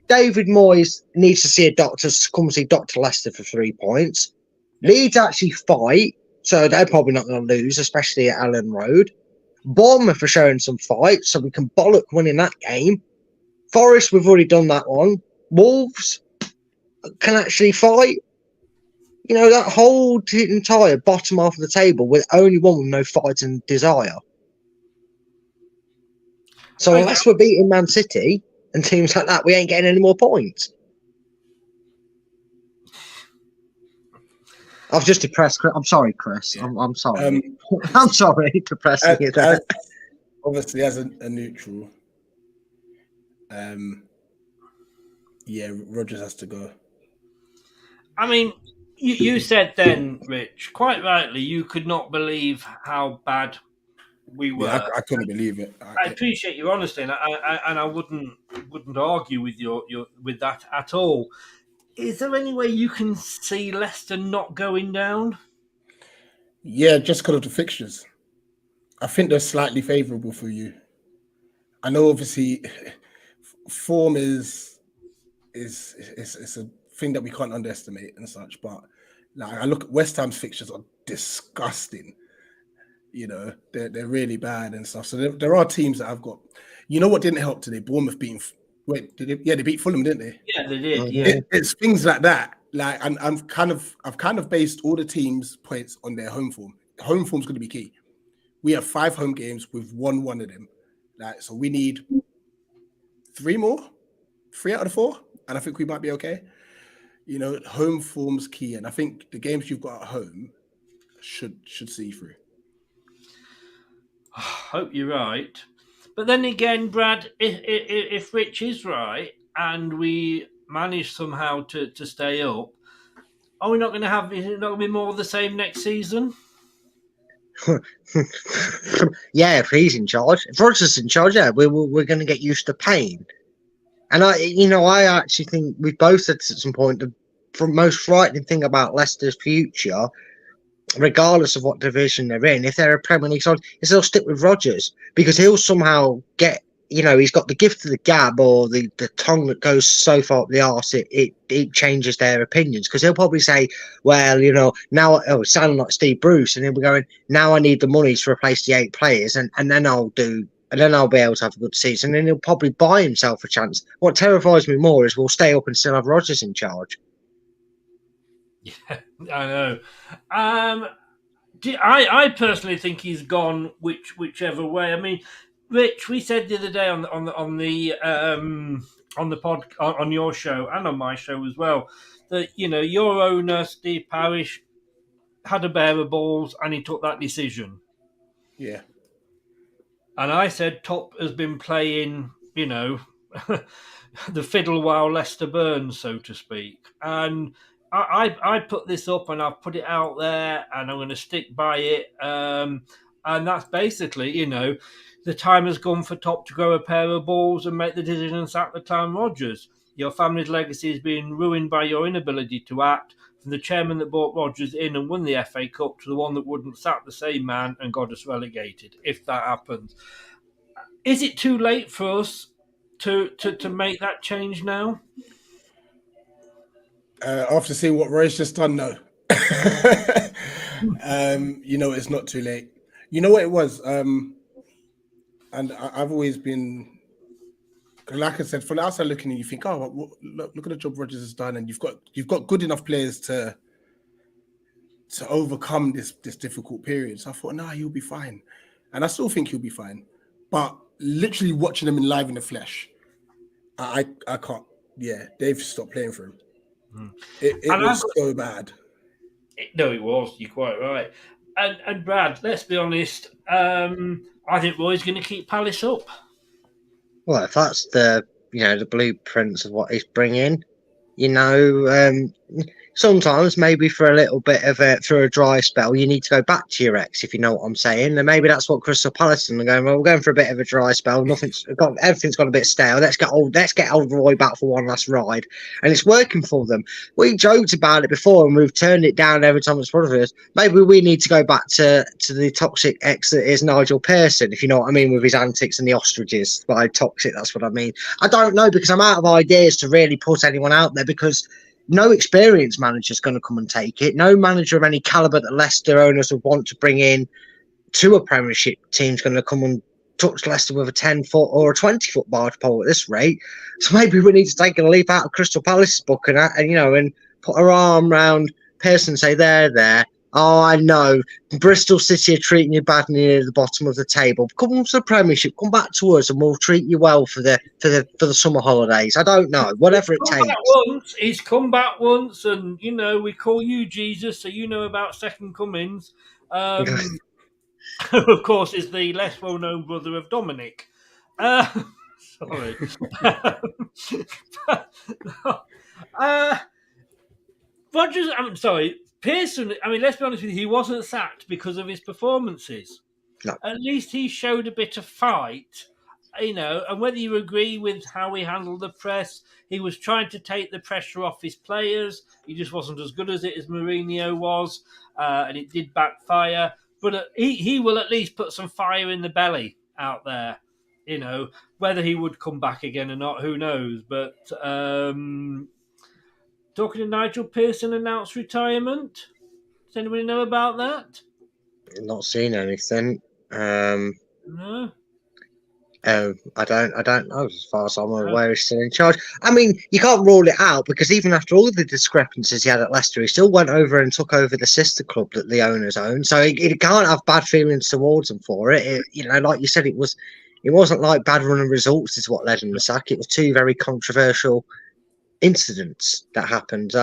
David Moyes needs to see a doctor to come see Dr. Leicester for 3 points. Leeds actually fight, so they're probably not going to lose, especially at Ellen Road. Bournemouth are showing some fight, so we can bollock winning that game. Forest, we've already done that one. Wolves can actually fight. You know, that whole entire bottom half of the table with only one with no fight and desire. So unless we're beating Man City and teams like that, we ain't getting any more points. I've just depressed Chris. I'm sorry, Chris. Yeah. I'm sorry. I'm sorry, depressing you there. Obviously, as a neutral, Rodgers has to go. I mean, you said then, Rich, quite rightly, you could not believe how bad we were. Yeah, I couldn't believe it. I appreciate your honesty, and I wouldn't argue with your with that at all. Is there any way you can see Leicester not going down? Yeah, just because of the fixtures. I think they're slightly favourable for you. I know, obviously, form is a thing that we can't underestimate and such. But like, I look at West Ham's fixtures are disgusting. You know, they're really bad and stuff. So there are teams that I've got. You know what didn't help today? Bournemouth beating. Wait, did they? Yeah, they beat Fulham, didn't they? Yeah, they did. Yeah, it's things like that. Like, I've kind of based all the teams' points on their home form. Home form's going to be key. We have 5 home games. We've won 1 of them. Like, so we need 3 more, 3 out of the 4, and I think we might be okay. You know, home form's key, and I think the games you've got at home should see through. Hope you're right. But then again, Brad, if Rich is right and we manage somehow to stay up, are we not going to have? Is it not going to be more of the same next season? Yeah, if he's in charge, if Rodgers is in charge, yeah, we're going to get used to pain. And I actually think we both said at some point the most frightening thing about Leicester's future, regardless of what division they're in, if they're a Premier League side, is they'll stick with Rodgers because he'll somehow get, he's got the gift of the gab or the tongue that goes so far up the arse, it changes their opinions. Because he'll probably say, well, now, sounding like Steve Bruce, and he'll be going, now I need the money to replace the 8 players, and then I'll be able to have a good season, and he'll probably buy himself a chance. What terrifies me more is we'll stay up and still have Rodgers in charge. Yeah, I know. I personally think he's gone whichever way. I mean, Rich, we said the other day on the pod on your show and on my show as well that your owner Steve Parish had a bear of balls and he took that decision. Yeah. And I said Top has been playing, the fiddle while Leicester burns, so to speak. And I put this up and I've put it out there and I'm going to stick by it. And that's basically, the time has gone for Top to grow a pair of balls and make the decision and sack the town Rodgers. Your family's legacy is being ruined by your inability to act, from the chairman that brought Rodgers in and won the FA Cup to the one that wouldn't sack the same man and got us relegated, if that happens. Is it too late for us to make that change now? After seeing what Roy's just done, no. It's not too late. You know what it was? And I've always been, like I said, from the outside looking in, you think, oh, look at the job Rodgers has done, and you've got good enough players to overcome this difficult period. So I thought, no, he'll be fine, and I still think he'll be fine. But literally watching him live in the flesh, I can't. Yeah, they've stopped playing for him. It was so bad. No, it was. You're quite right. And Brad, let's be honest. I think Roy's going to keep Palace up. Well, if that's the blueprints of what he's bringing, sometimes maybe for a little bit of through a dry spell, you need to go back to your ex, if you know what I'm saying. And maybe that's what Crystal Palace are going. Well, we're going for a bit of a dry spell. Everything's gone a bit stale. Let's get old Roy back for one last ride, and it's working for them. We joked about it before, and we've turned it down every time it's brought us. Maybe we need to go back to the toxic ex that is Nigel Pearson, if you know what I mean, with his antics and the ostriches. By toxic, that's what I mean. I don't know, because I'm out of ideas to really put anyone out there, because no experienced manager is going to come and take it. No manager of any calibre that Leicester owners would want to bring in to a Premiership team is going to come and touch Leicester with a 10-foot or a 20-foot barge pole at this rate. So maybe we need to take a leaf out of Crystal Palace's book and put our arm round Pearson and say, there. Oh, I know. Bristol City are treating you badly near the bottom of the table. Come to the Premiership. Come back to us, and we'll treat you well for the summer holidays. I don't know. Whatever it takes. He's come back once, and we call you Jesus, so you know about second comings. Of course, is the less well-known brother of Dominic. Sorry. Rodgers. I'm sorry. Pearson, let's be honest with you, he wasn't sacked because of his performances. No. At least he showed a bit of fight, and whether you agree with how he handled the press, he was trying to take the pressure off his players. He just wasn't as good as Mourinho was, and it did backfire. But he will at least put some fire in the belly out there. Whether he would come back again or not, who knows. But... talking to Nigel Pearson announced retirement. Does anybody know about that? Not seen anything. No. I don't know. As far as I'm aware, he's still in charge. You can't rule it out because even after all the discrepancies he had at Leicester, he still went over and took over the sister club that the owners own. So he can't have bad feelings towards them for it. Like you said, it wasn't like bad running results is what led him to sack. It was two very controversial incidents that happened.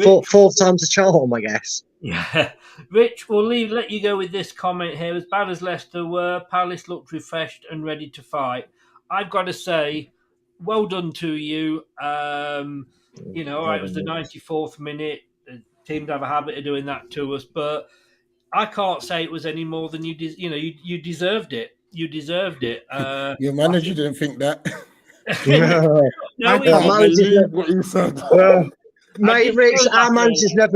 Fourth time's a charm, I guess. Yeah. Rich, we'll let you go with this comment here. As bad as Leicester were, Palace looked refreshed and ready to fight. I've got to say, well done to you. It was the 94th minute. The team have a habit of doing that to us, but I can't say it was any more than you deserved it. You deserved it. Your manager didn't think that. No, I can't believe what you said. Mate, Rich, our manager's not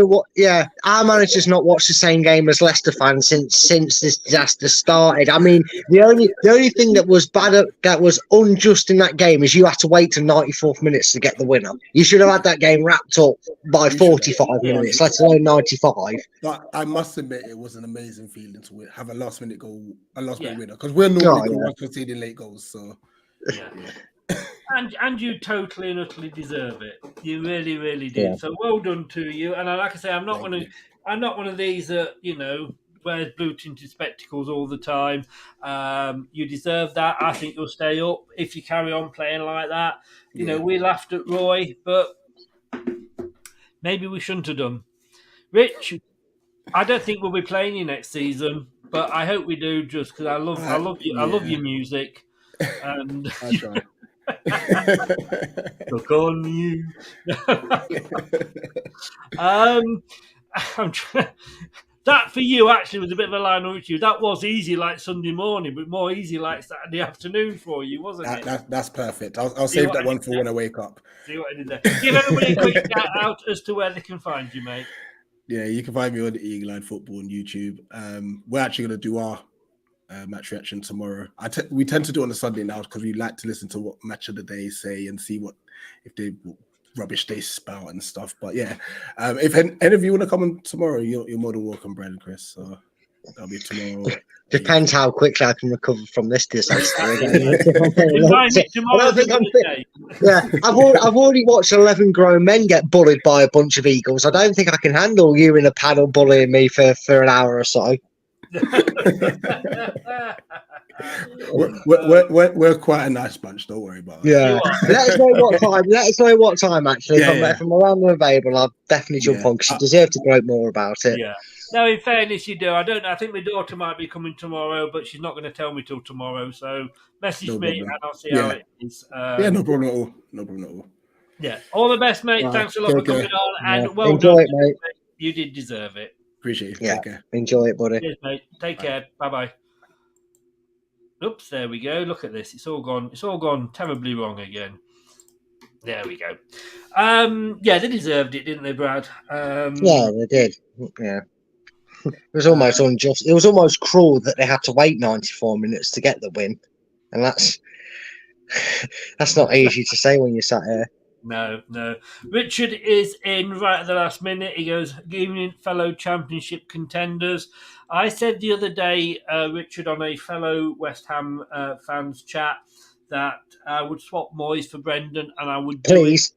watched the same game as Leicester fans since this disaster started. The only thing that was bad, that was unjust in that game is you had to wait till 94th minutes to get the winner. You should have had that game wrapped up by 45 minutes, let alone 95. But I must admit, it was an amazing feeling to have a last minute winner because we're normally conceding late goals. So. Yeah. And you totally and utterly deserve it. You really, really did. Yeah. So well done to you. And like I say, I'm not one of these that wears blue tinted spectacles all the time. You deserve that. I think you'll stay up if you carry on playing like that. We laughed at Roy, but maybe we shouldn't have done. Rich, I don't think we'll be playing you next season, but I hope we do just because I love you. I love your music. And I try. Look on you. I'm trying. That for you actually was a bit of a line on you. That was easy like Sunday morning, but more easy like Saturday afternoon for you, wasn't it? That's perfect. I'll save that one for when I wake up. See what I did there. Give everybody a quick shout out as to where they can find you, mate. Yeah, you can find me on Eagle Line Football on YouTube. We're actually going to do our match reaction tomorrow. We tend to do it on a Sunday now because we like to listen to what match of the day say and see if they rubbish they spout and stuff. But yeah, if any of you want to come on tomorrow, you're more than welcome, Brad and Chris. So that'll be tomorrow. Depends how quickly I can recover from this disaster. I've already watched 11 grown men get bullied by a bunch of Eagles. I don't think I can handle you in a panel bullying me for an hour or so. We're quite a nice bunch. Don't worry about it. Yeah, let us know what time. Actually, if I'm around and available, I'll definitely jump on because you deserve to gloat more about it. Yeah. No, in fairness, you do. I don't know. I think my daughter might be coming tomorrow, but she's not going to tell me till tomorrow. So message me and I'll see how it is. No problem at all. No problem at all. Yeah. All the best, mate. Thanks a lot for coming on. And well Enjoy done, it, mate. You did deserve it. Appreciate it. Yeah. Enjoy it, buddy. Cheers, mate. Take care. Bye-bye. Oops, there we go. Look at this. It's all gone terribly wrong again. There we go. Yeah, they deserved it, didn't they, Brad? Yeah, they did. Yeah. It was almost unjust. It was almost cruel that they had to wait 94 minutes to get the win. And that's not easy to say when you're sat here. No. Richard is in right at the last minute. He goes, "Good evening, fellow Championship contenders." I said the other day, Richard, on a fellow West Ham fans chat, that I would swap Moyes for Brendan, and I would do Please.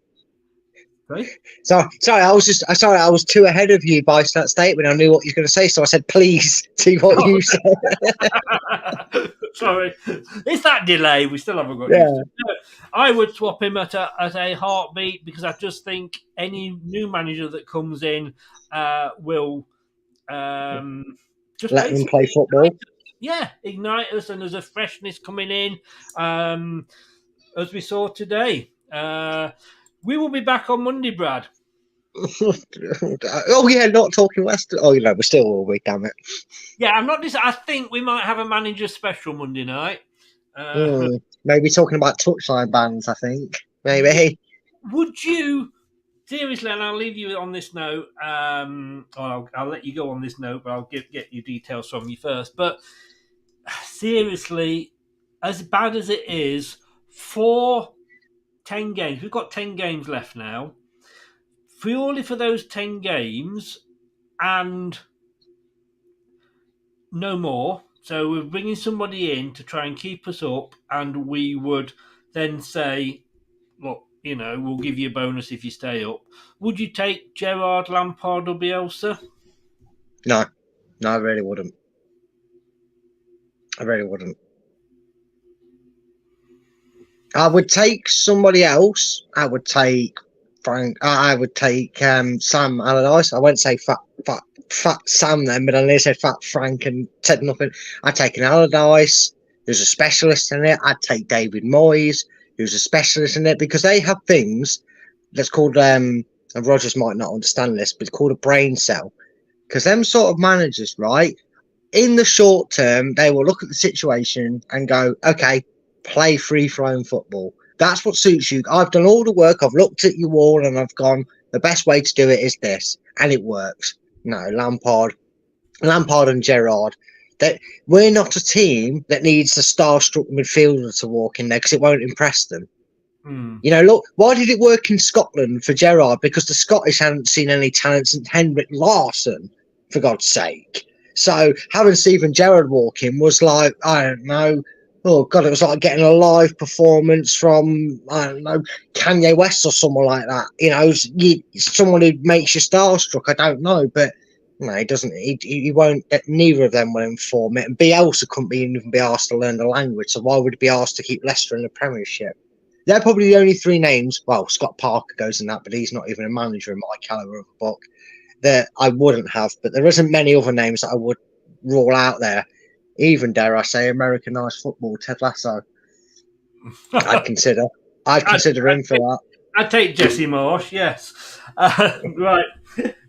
Right? Sorry, I was too ahead of you by that statement. I knew what you were going to say, so I said, please, see what you said. Sorry. It's that delay. We still haven't got Yeah. used to it. No, I would swap him at a heartbeat, because I just think any new manager that comes in will just let him play football. Ignite us, and there's a freshness coming in, as we saw today. We will be back on Monday, Brad. Oh yeah, not talking Leicester. Oh, we're still all week, damn it. Yeah, I think we might have a manager special Monday night. Maybe talking about touchline bans. I think maybe. Would you seriously? And I'll leave you on this note. I'll let you go on this note, but I'll get your details from you first. But seriously, as bad as it is, for 10 games. We've got 10 games left now. Purely for those 10 games and no more. So we're bringing somebody in to try and keep us up, and we would then say, look, we'll give you a bonus if you stay up. Would you take Gerrard, Lampard or Bielsa? No, I really wouldn't. I would take somebody else. I would take Frank. I would take Sam Allardyce. I won't say fat Sam then, but I nearly said fat Frank and said nothing. I'd take an Allardyce, who's a specialist in it. I'd take David Moyes, who's a specialist in it, because they have things that's called, and Rodgers might not understand this, but it's called a brain cell. Because them sort of managers, right, in the short term, they will look at the situation and go, okay, play free-flowing football. That's what suits you. I've done all the work. I've looked at you all and I've gone, the best way to do it is this. And it works. No, Lampard and Gerrard. We're not a team that needs a star-struck midfielder to walk in there, because it won't impress them. Look, why did it work in Scotland for Gerrard? Because the Scottish hadn't seen any talent since Henrik Larsson, for God's sake. So having Steven Gerrard walk in was like, I don't know, oh God, it was like getting a live performance from, I don't know, Kanye West or someone like that. Someone who makes you starstruck. I don't know, but no, he doesn't. He won't. Neither of them will inform it. And Bielsa couldn't even be asked to learn the language. So why would he be asked to keep Leicester in the Premiership? They're probably the only three names. Well, Scott Parker goes in that, but he's not even a manager in my caliber of a book, that I wouldn't have. But there isn't many other names that I would rule out there. Even, dare I say, Americanized football, Ted Lasso. I'd consider him for that. I'd take Jesse Marsh, yes. Right.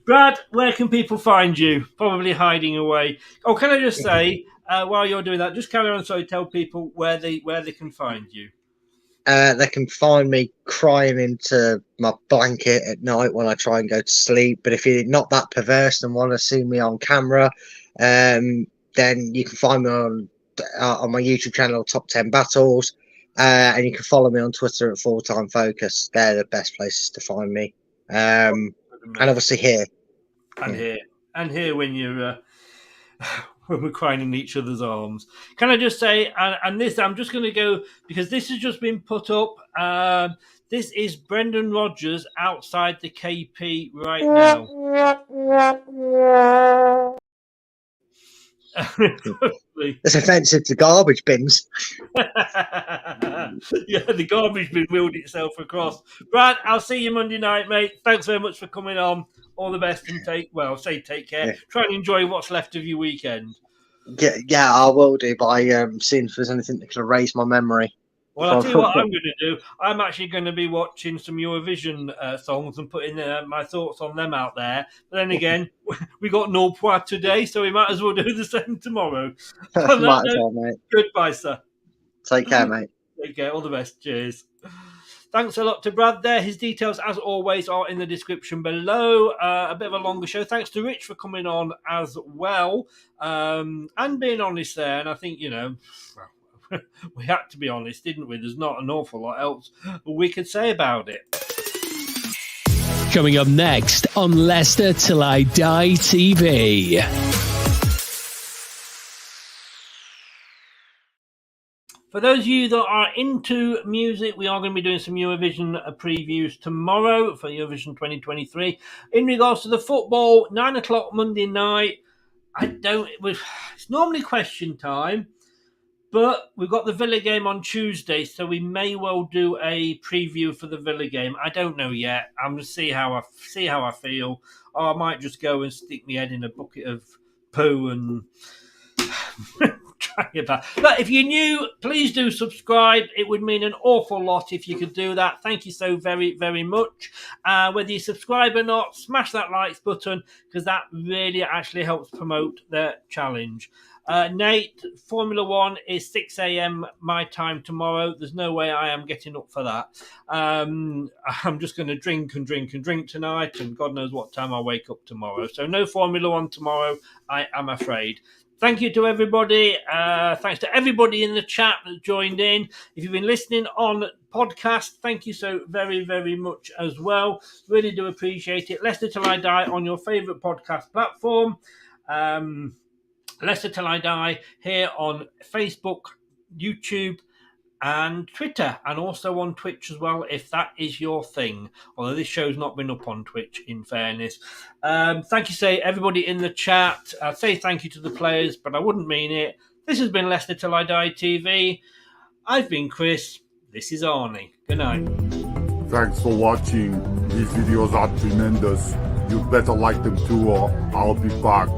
Brad, where can people find you? Probably hiding away. Oh, can I just say, while you're doing that, just carry on, tell people where they can find you. They can find me crying into my blanket at night when I try and go to sleep. But if you're not that perverse and want to see me on camera, then you can find me on my YouTube channel, Top 10 Battles. And you can follow me on Twitter at Full Time Focus. They're the best places to find me. And obviously here. And here when you're... when we're crying in each other's arms. Can I just say, and this, I'm just going to go, because this has just been put up. This is Brendan Rodgers outside the KP right now. It's offensive to garbage bins. Yeah, the garbage bin wheeled itself across. Brad, I'll see you Monday night, mate. Thanks very much for coming on. All the best and take care. Yeah. Try and enjoy what's left of your weekend. Yeah, I will do by seeing if there's anything that can erase my memory. Well, I'll tell you what I'm going to do. I'm actually going to be watching some Eurovision songs and putting my thoughts on them out there. But then again, we got No Pois today, so we might as well do the same tomorrow. Might as well, mate. Goodbye, sir. Take care, mate. Take care. All the best. Cheers. Thanks a lot to Brad there. His details, as always, are in the description below. A bit of a longer show. Thanks to Rich for coming on as well and being honest there. And I think, we had to be honest, didn't we? There's not an awful lot else we could say about it. Coming up next on Leicester Till I Die TV. For those of you that are into music, we are going to be doing some Eurovision previews tomorrow for Eurovision 2023. In regards to the football, 9 o'clock Monday night. It's normally question time, but we've got the Villa game on Tuesday, so we may well do a preview for the Villa game. I don't know yet. I'm going to see how I feel. Or I might just go and stick my head in a bucket of poo and try about. But if you're new, please do subscribe. It would mean an awful lot if you could do that. Thank you so very, very much. Whether you subscribe or not, smash that likes button because that really actually helps promote the challenge. Nate, Formula 1 is 6 a.m. my time tomorrow. There's no way I am getting up for that. I'm just going to drink and drink and drink tonight, and God knows what time I'll wake up tomorrow. So no Formula 1 tomorrow, I am afraid. Thank you to everybody. Thanks to everybody in the chat that joined in. If you've been listening on podcast, thank you so very, very much as well. Really do appreciate it. Leicester Till I Die on your favourite podcast platform. Leicester Till I Die here on Facebook, YouTube, and Twitter, and also on Twitch as well, if that is your thing. Although this show's not been up on Twitch, in fairness. Thank you, say everybody in the chat. Say thank you to the players, but I wouldn't mean it. This has been Leicester Till I Die TV. I've been Chris. This is Arnie. Good night. Thanks for watching. These videos are tremendous. You better like them too, or I'll be back.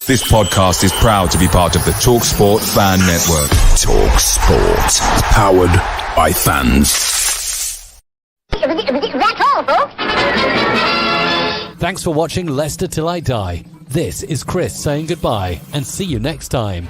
This podcast is proud to be part of the TalkSport Fan Network. TalkSport. Powered by fans. That's all, folks. Thanks for watching Leicester Till I Die. This is Chris saying goodbye and see you next time.